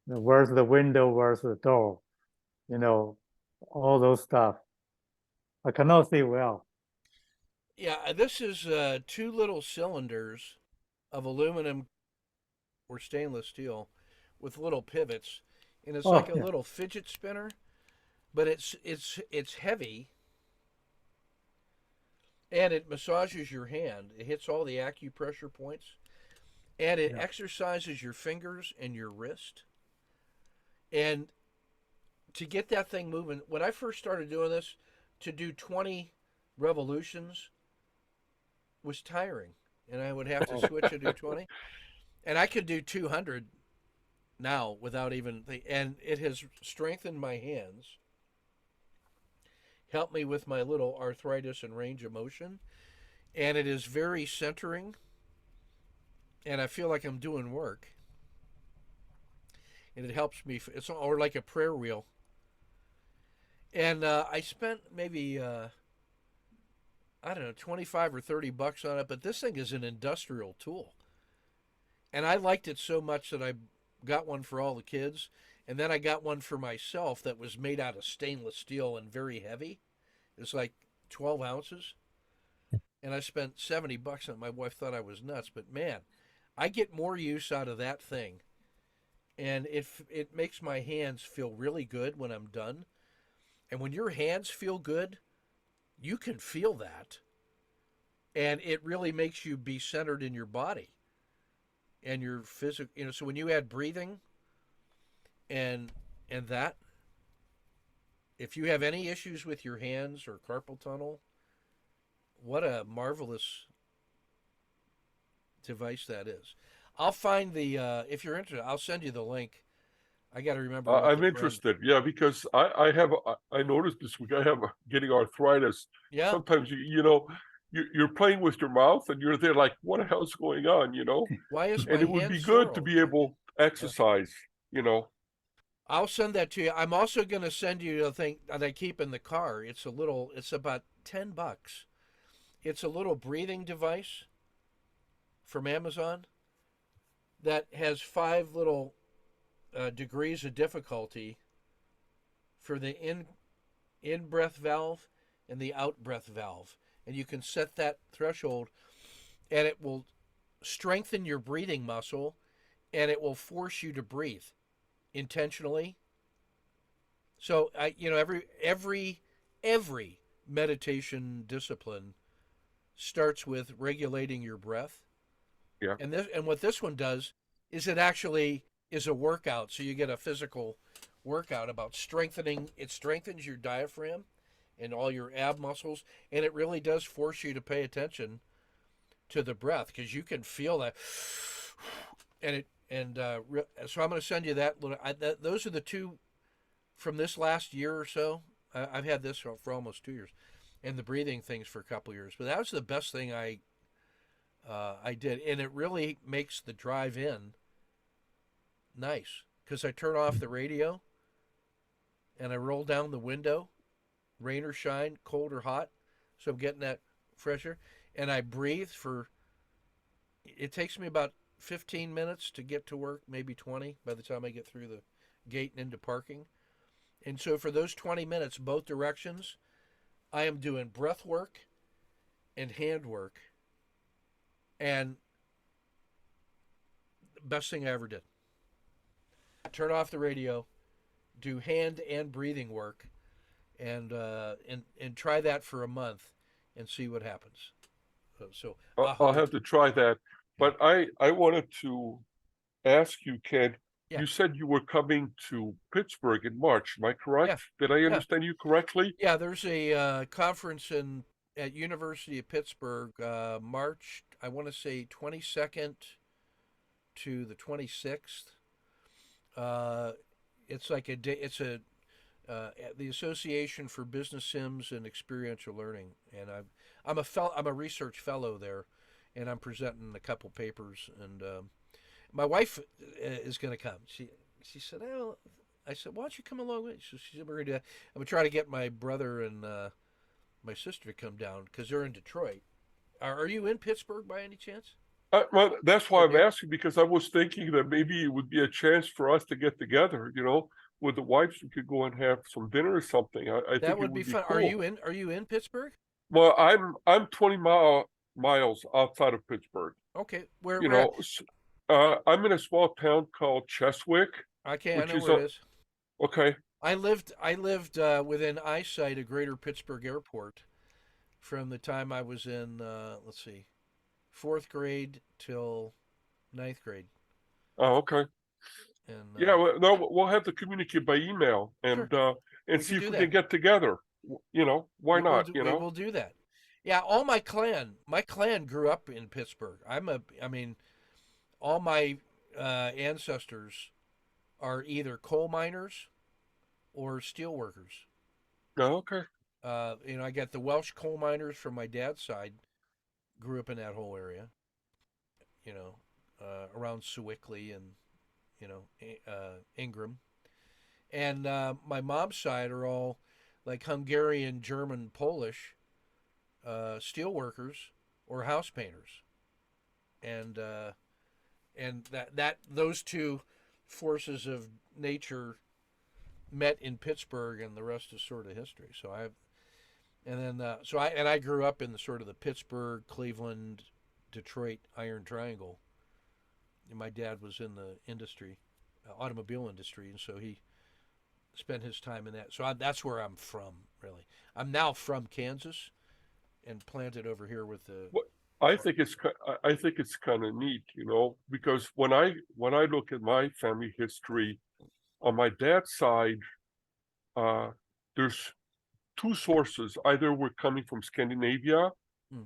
Where's the window? Where's the door? All those stuff. I cannot see well. Yeah, this is two little cylinders of aluminum or stainless steel with little pivots, and it's like a little fidget spinner, but it's heavy, and it massages your hand. It hits all the acupressure points, and it Yeah. exercises your fingers and your wrist. And to get that thing moving, when I first started doing this, to do 20 revolutions was tiring, and I would have to switch and do 20. And I could do 200 now without even and it has strengthened my hands, helped me with my little arthritis and range of motion, and it is very centering, and I feel like I'm doing work, and it helps me. It's or like a prayer wheel. And I spent maybe I don't know, 25 or 30 bucks on it, but this thing is an industrial tool. And I liked it so much that I got one for all the kids, and then I got one for myself that was made out of stainless steel and very heavy. It's like 12 ounces. And I spent 70 bucks on it. My wife thought I was nuts, but man, I get more use out of that thing. And it makes my hands feel really good when I'm done. And when your hands feel good, you can feel that. And it really makes you be centered in your body and your physical, so when you add breathing and that, if you have any issues with your hands or carpal tunnel, what a marvelous device that is. I'll find the if you're interested, I'll send you the link. I got to remember what I'm the brand- interested, yeah, because I noticed this week I have getting arthritis. Yeah. Sometimes you're playing with your mouth and you're there like, what the hell's going on, Why is my And it would hand be sore good to all be the time? able to exercise, I'll send that to you. I'm also going to send you the thing that I keep in the car. It's about 10 bucks. It's a little breathing device from Amazon that has 5 little degrees of difficulty for the in breath valve and the out breath valve. And you can set that threshold, and it will strengthen your breathing muscle, and it will force you to breathe intentionally. So every meditation discipline starts with regulating your breath. Yeah. And what this one does is it actually is a workout. So you get a physical workout about strengthening. It strengthens your diaphragm and all your ab muscles, and it really does force you to pay attention to the breath because you can feel that. So I'm going to send you that little. Those are the two from this last year or so. I've had this for almost 2 years, and the breathing things for a couple years. But that was the best thing I did, and it really makes the drive in nice because I turn off the radio and I roll down the window, rain or shine, cold or hot, so I'm getting that fresher, and I breathe for. It takes me about 15 minutes to get to work, maybe 20 by the time I get through the gate and into parking. And so for those 20 minutes, both directions, I am doing breath work and hand work. And best thing I ever did. Turn off the radio, do hand and breathing work, and try that for a month and see what happens. I'll have to try that. But I wanted to ask you, Ken, Yeah. you said you were coming to Pittsburgh in March. Am I correct? Did I understand you correctly? Yeah, there's a conference at University of Pittsburgh, March, I want to say 22nd to the 26th. It's like a day. It's the Association for Business Sims and Experiential Learning, and I'm a research fellow there, and I'm presenting a couple papers. And my wife is going to come. She said, "Oh," I said, "Why don't you come along with me?" So she said, "I'm going to try to get my brother and my sister to come down because they're in Detroit. Are you in Pittsburgh by any chance?" Well, that's why I'm Okay. asking, because I was thinking that maybe it would be a chance for us to get together, with the wives. We could go and have some dinner or something. I think That it would be fun. cool. Are you in Pittsburgh? Well, I'm 20 miles outside of Pittsburgh. Okay, where? I'm in a small town called Cheswick. I which know is where it is. Okay. I lived within eyesight of Greater Pittsburgh Airport from the time I was in, let's see, fourth grade till ninth grade. Oh, okay. And Yeah, well, no, we'll have to communicate by email and Sure. and We see can if do we that. can get together. You know, why not? You We know, will do that. Yeah, all my clan grew up in Pittsburgh. I mean, all my ancestors are either coal miners or steel workers. oh, okay. I got the Welsh coal miners from my dad's side, grew up in that whole area, around Sewickley and, Ingram. And my mom's side are all like Hungarian, German, Polish steel workers or house painters. And that those two forces of nature met in Pittsburgh, and the rest is sort of history. I grew up in the sort of the Pittsburgh, Cleveland, Detroit Iron Triangle. And my dad was in the industry, automobile industry, and so he spent his time in that. So that's where I'm from, really. I'm now from Kansas and planted over here with the. What I think it's kind of neat, you know, because when I look at my family history, on my dad's side, there's two sources. Either we're coming from Scandinavia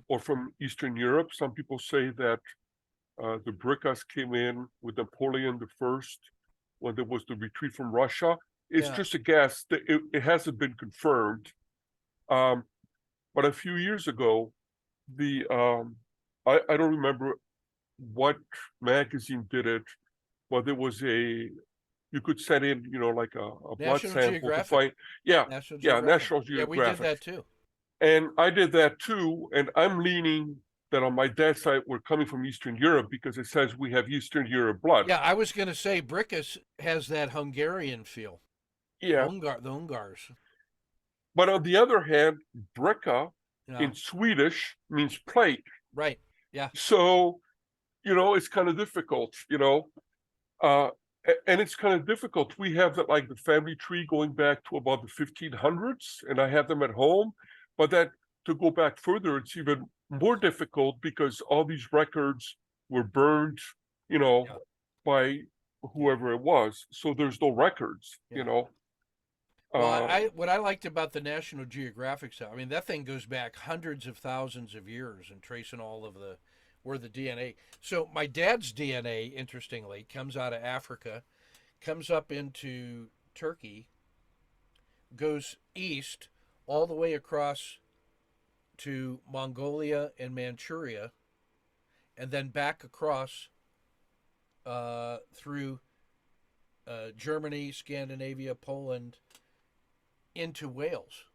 or from Eastern Europe. Some people say that the Brickas came in with Napoleon the First when there was the retreat from Russia. It's Yeah. just a guess. It hasn't been confirmed. But a few years ago, I don't remember what magazine did it, but there was you could send in, you know, like a blood National sample to Geographic. find, yeah, National yeah, Geographic. National Yeah, we did Geographic. that too. And I did that too, and I'm leaning that on my dad's side, we're coming from Eastern Europe because it says we have Eastern Europe blood. Yeah, I was going to say Brickus has that Hungarian feel. Yeah. The Ungars. But on the other hand, bricka Yeah. in Swedish means plate. Right. Yeah. So, you know, it's kind of difficult, you know. And it's kind of difficult. We have that, like the family tree going back to about the 1500s, and I have them at home. But that to go back further, it's even more difficult because all these records were burned, you know, Yeah. by whoever it was. So there's no records, Yeah. you know. Well, what I liked about the National Geographic stuff, I mean, that thing goes back hundreds of thousands of years and tracing all of where the DNA. So my dad's DNA, interestingly, comes out of Africa, comes up into Turkey, goes east all the way across to Mongolia and Manchuria, and then back across through Germany, Scandinavia, Poland, into Wales,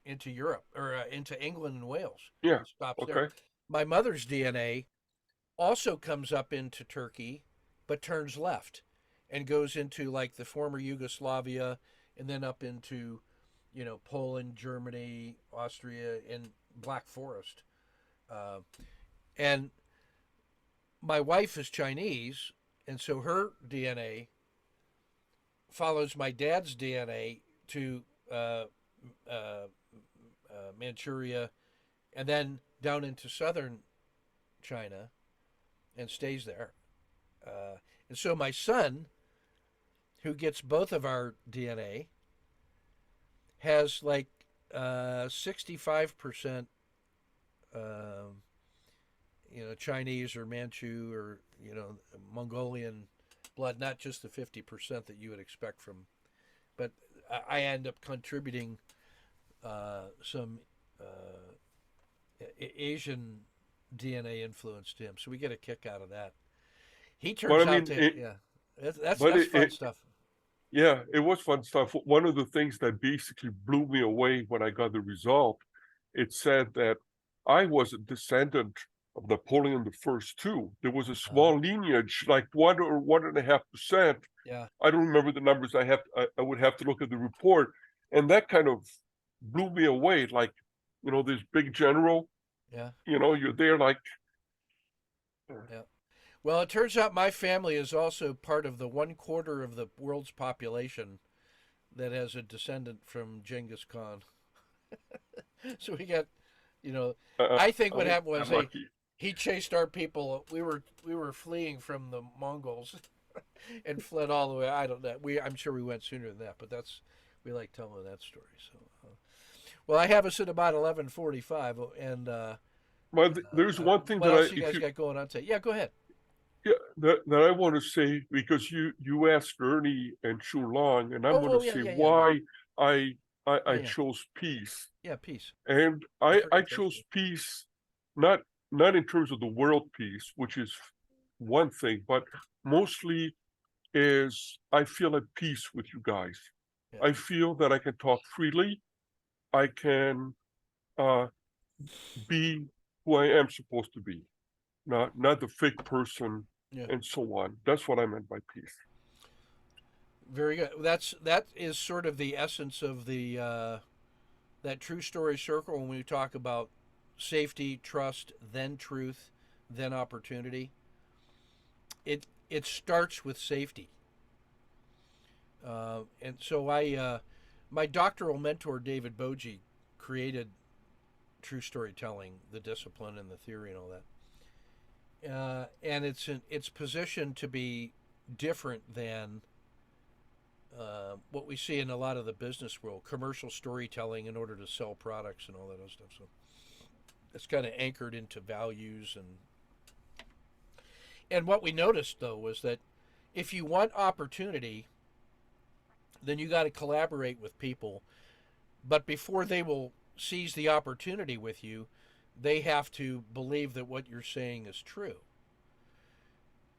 into Europe, or into England and Wales. Yeah. It stops Okay. there. My mother's DNA also comes up into Turkey, but turns left and goes into like the former Yugoslavia, and then up into, Poland, Germany, Austria, and Black Forest. And my wife is Chinese, and so her DNA follows my dad's DNA to Manchuria, and then down into southern China, and stays there. And so my son, who gets both of our DNA, has like 65%, Chinese or Manchu or Mongolian blood, not just the 50% that you would expect from. But I end up contributing some Asian DNA influence to him, so we get a kick out of that. He turns out to, that's fun stuff. Yeah, it was fun stuff. One of the things that basically blew me away when I got the result, it said that I was a descendant of Napoleon the First too. There was a small lineage, like 1 or 1.5%. Yeah. I don't remember the numbers. I would have to look at the report, and that kind of blew me away. Like, this big general. Yeah. You're there like. Yeah. Well, it turns out my family is also part of the 1/4 of the world's population that has a descendant from Genghis Khan. So we got, You know, Uh, I think what happened was I'm lucky. he chased our people. We were fleeing from the Mongols and fled all the way. I don't know. I'm sure we went sooner than that, but we like telling that story. So, well, I have us at about 11:45, and But there's one thing what that else you if guys you, got going on today? Yeah, go ahead. yeah, that I want to say, because you asked Ernie and Long, and I'm going to Yeah, say yeah, yeah, yeah, why I I yeah, yeah. chose peace. Yeah, peace. And I I forgot chose that. peace, not in terms of the world peace, which is one thing, but mostly is I feel at peace with you guys. Yeah. I feel that I can talk freely. I can uh, be who I am supposed to be, not the fake person, Yeah. and so on. That's what I meant by peace. Very good. That is sort of the essence of the that true story circle when we talk about safety, trust, then truth, then opportunity. It starts with safety. And so my doctoral mentor David Boji created true storytelling, the discipline and the theory and all that. And it's positioned to be different than what we see in a lot of the business world, commercial storytelling in order to sell products and all that other stuff. So it's kind of anchored into values and what we noticed though was that if you want opportunity, then you got to collaborate with people. But before they will seize the opportunity with you, they have to believe that what you're saying is true.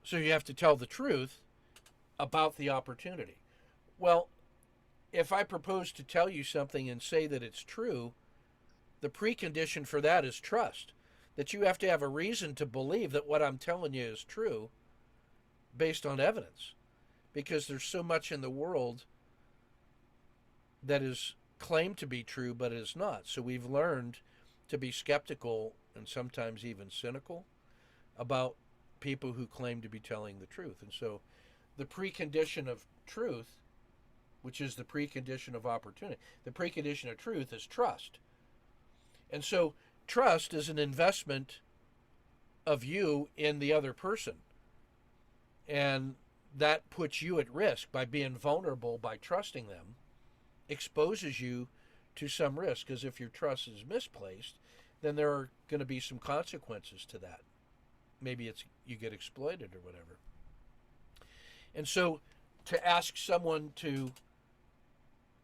So you have to tell the truth about the opportunity. Well, if I propose to tell you something and say that it's true, the precondition for that is trust. That you have to have a reason to believe that what I'm telling you is true based on evidence. Because there's so much in the world that is claimed to be true but is not. So we've learned to be skeptical and sometimes even cynical about people who claim to be telling the truth. And so the precondition of truth, which is the precondition of opportunity, the precondition of truth is trust. And so trust is an investment of you in the other person. And that puts you at risk by being vulnerable, by trusting them, exposes you to some risk. Because if your trust is misplaced, then there are going to be some consequences to that. Maybe it's you get exploited or whatever. And so to ask someone to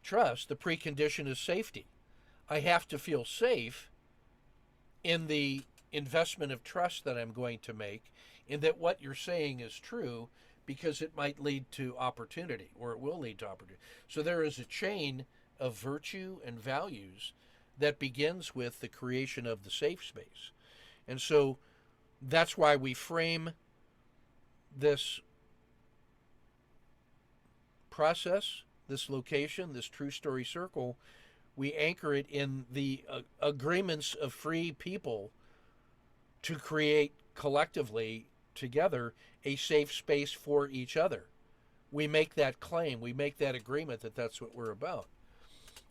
trust, the precondition is safety. I have to feel safe in the investment of trust that I'm going to make, in that what you're saying is true, because it might lead to opportunity, or it will lead to opportunity. So there is a chain of virtue and values that begins with the creation of the safe space. And so that's why we frame this process, this location, this true story circle, we anchor it in the agreements of free people to create collectively together a safe space for each other. We make that claim, we make that agreement that that's what we're about.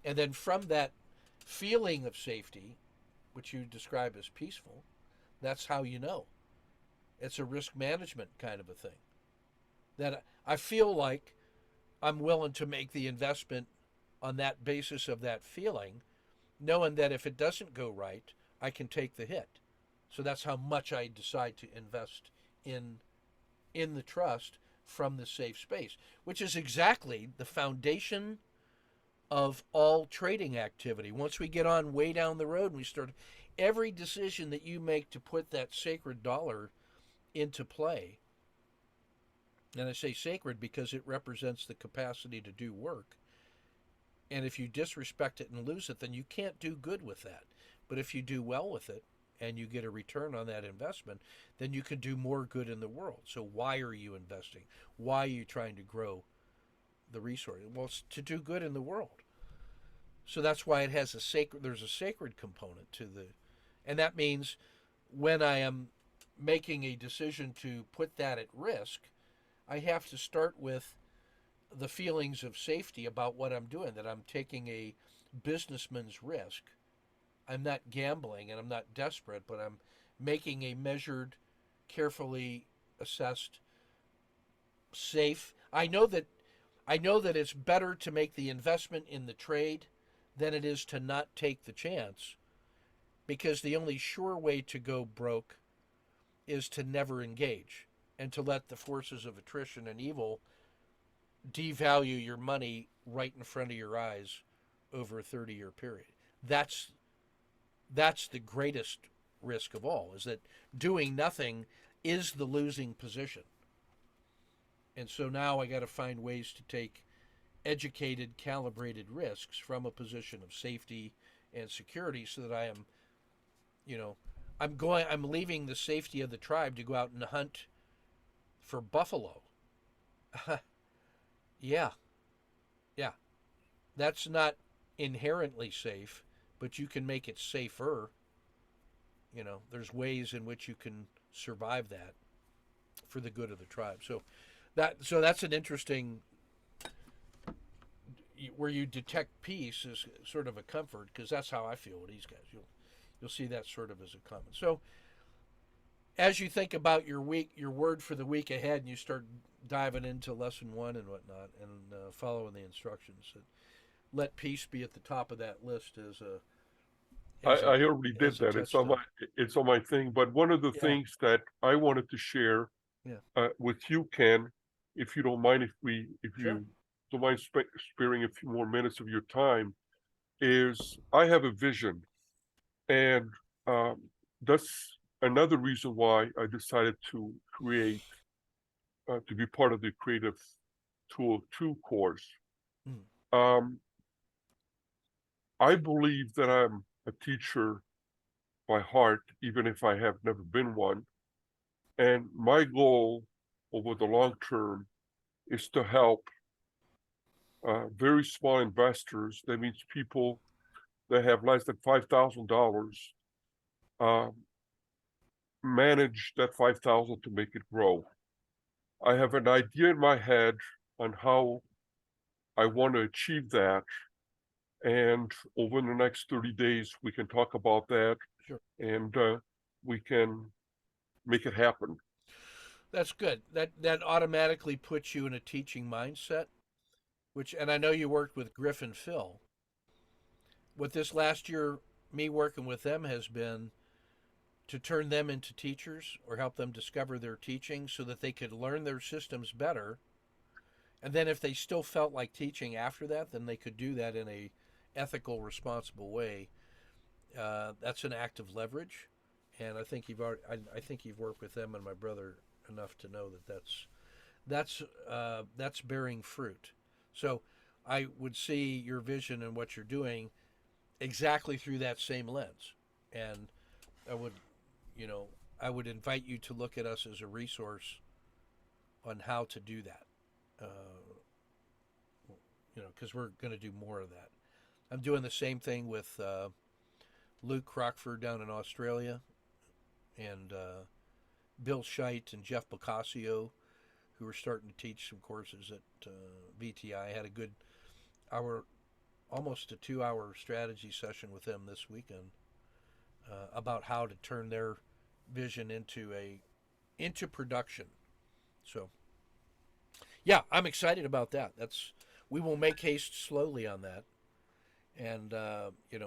And then from that feeling of safety, which you describe as peaceful, that's how you know. It's a risk management kind of a thing. That I feel like I'm willing to make the investment on that basis of that feeling, knowing that if it doesn't go right, I can take the hit. So that's how much I decide to invest in the trust from the safe space, which is exactly the foundation of all trading activity. Once we get on way down the road and we start, every decision that you make to put that sacred dollar into play, and I say sacred because it represents the capacity to do work. And if you disrespect it and lose it, then you can't do good with that. But if you do well with it and you get a return on that investment, then you can do more good in the world. So why are you investing? Why are you trying to grow the resource? Well, it's to do good in the world. So that's why it has there's a sacred component to the, and that means when I am making a decision to put that at risk, I have to start with the feelings of safety about what I'm doing, that I'm taking a businessman's risk I'm not gambling and I'm not desperate, but I'm making a measured, carefully assessed, safe. I know that it's better to make the investment in the trade than it is to not take the chance, because the only sure way to go broke is to never engage and to let the forces of attrition and evil devalue your money right in front of your eyes over a 30-year period. That's that's the greatest risk of all, is that doing nothing is the losing position. And so now I got to find ways to take educated, calibrated risks from a position of safety and security, so that I am, you know, I'm leaving the safety of the tribe to go out and hunt for buffalo. Yeah, yeah. That's not inherently safe, but you can make it safer. There's ways in which you can survive that for the good of the tribe. So that's an interesting, where you detect peace is sort of a comfort, because that's how I feel with these guys. You'll see that sort of as a comment. So as you think about your week, your word for the week ahead, and you start diving into lesson one and whatnot, and following the instructions, let peace be at the top of that list as a I already did as a that. touchstone. It's on my thing. But one of the Yeah. things that I wanted to share with you, Ken, if you don't mind, if Sure. you don't mind sparing a few more minutes of your time, is I have a vision, and that's another reason why I decided to create to be part of the Creative Tool 2 course. Mm. Um, I believe that I'm a teacher by heart, even if I have never been one. And my goal over the long term is to help very small investors. That means people that have less than $5,000 manage that 5,000 to make it grow. I have an idea in my head on how I want to achieve that. And over the next 30 days, we can talk about that. Sure. And we can make it happen. That's good. That automatically puts you in a teaching mindset, and I know you worked with Griff and Phil. What this last year, me working with them, has been to turn them into teachers, or help them discover their teaching so that they could learn their systems better. And then if they still felt like teaching after that, then they could do that in a ethical, responsible way. That's an act of leverage, and I think you've worked with them and my brother enough to know that that's bearing fruit. So I would see your vision and what you're doing exactly through that same lens, and I would, I would invite you to look at us as a resource on how to do that. Because we're going to do more of that. I'm doing the same thing with Luke Crockford down in Australia, and Bill Scheit and Jeff Bocasio, who are starting to teach some courses at VTI. I had a good hour, almost a 2-hour strategy session with them this weekend about how to turn their vision into production. So, yeah, I'm excited about that. We will make haste slowly on that. And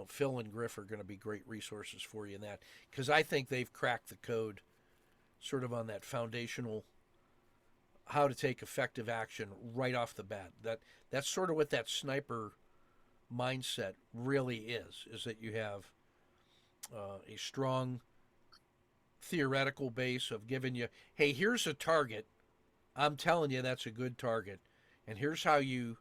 Phil and Griff are going to be great resources for you in that, because I think they've cracked the code, sort of on that foundational, how to take effective action right off the bat. That's sort of what that sniper mindset really is that you have a strong theoretical base of giving you, hey, here's a target. I'm telling you that's a good target, and here's how you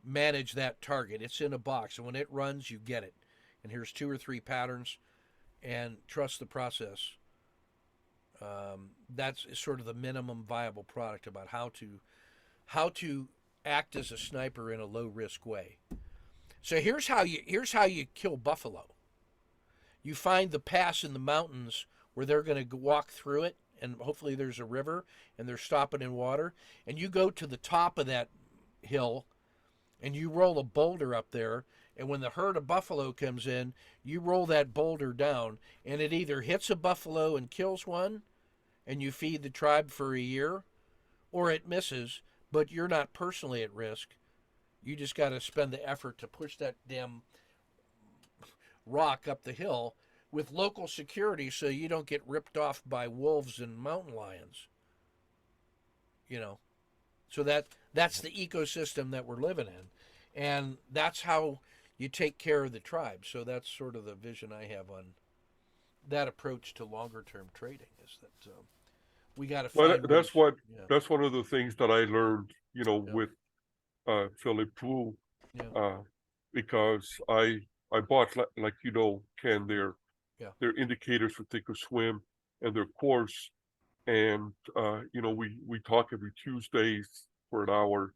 manage that target. It's in a box, and when it runs, you get it. And here's 2 or 3 patterns, and trust the process. That's sort of the minimum viable product about how to act as a sniper in a low risk way. So here's how you kill buffalo. You find the pass in the mountains where they're going to walk through it, and hopefully there's a river, and they're stopping in water, and you go to the top of that hill, and you roll a boulder up there, and when the herd of buffalo comes in, you roll that boulder down, and it either hits a buffalo and kills one, and you feed the tribe for a year, or it misses, but you're not personally at risk. You just got to spend the effort to push that damn rock up the hill with local security so you don't get ripped off by wolves and mountain lions. You know, so that's the ecosystem that we're living in, and that's how you take care of the tribe. So that's sort of the vision I have on that approach to longer term trading, is that we got to Well, find that's ways. what Yeah. that's one of the things that I learned, Yeah. with Philip Wu, Yeah. because I bought, like Ken, Yeah. their indicators for Thinkorswim and their course, and we talk every Tuesdays for an hour,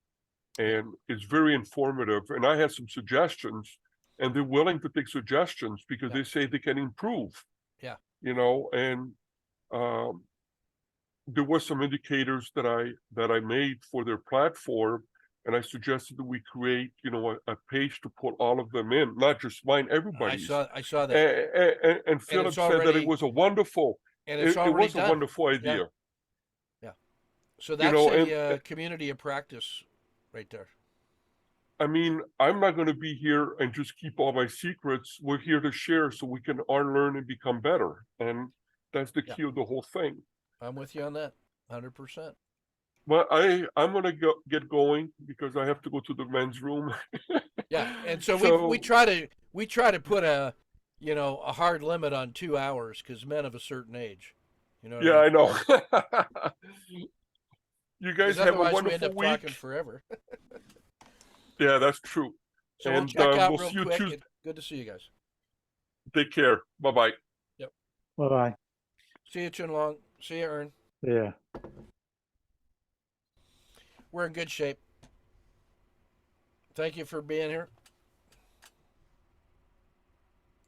and it's very informative. And I had some suggestions, and they're willing to take suggestions because Yeah. they say they can improve. Yeah. And there were some indicators that I made for their platform, and I suggested that we create, a page to put all of them in, not just mine, everybody's. I saw that, And Philip it's said that already it was a wonderful, and it's it already was a done. wonderful idea. Yeah. So that's and a community of practice, right there. I mean, I'm not going to be here and just keep all my secrets. We're here to share so we can all learn and become better, and that's the key of the whole thing. I'm with you on that, 100%. Well, I'm gonna get going because I have to go to the men's room. Yeah, and so, So- we try to put a a hard limit on 2 hours because men of a certain age, you know. What Yeah, I I mean? know. You guys 'Cause have a otherwise we end wonderful up week. talking forever. Yeah, that's true. So we'll And check out we'll real see you quick. Tuesday. Good to see you guys. Take care. Bye bye. Bye bye. See you, Chun Long. See you, Ern. Yeah. We're in good shape. Thank you for being here.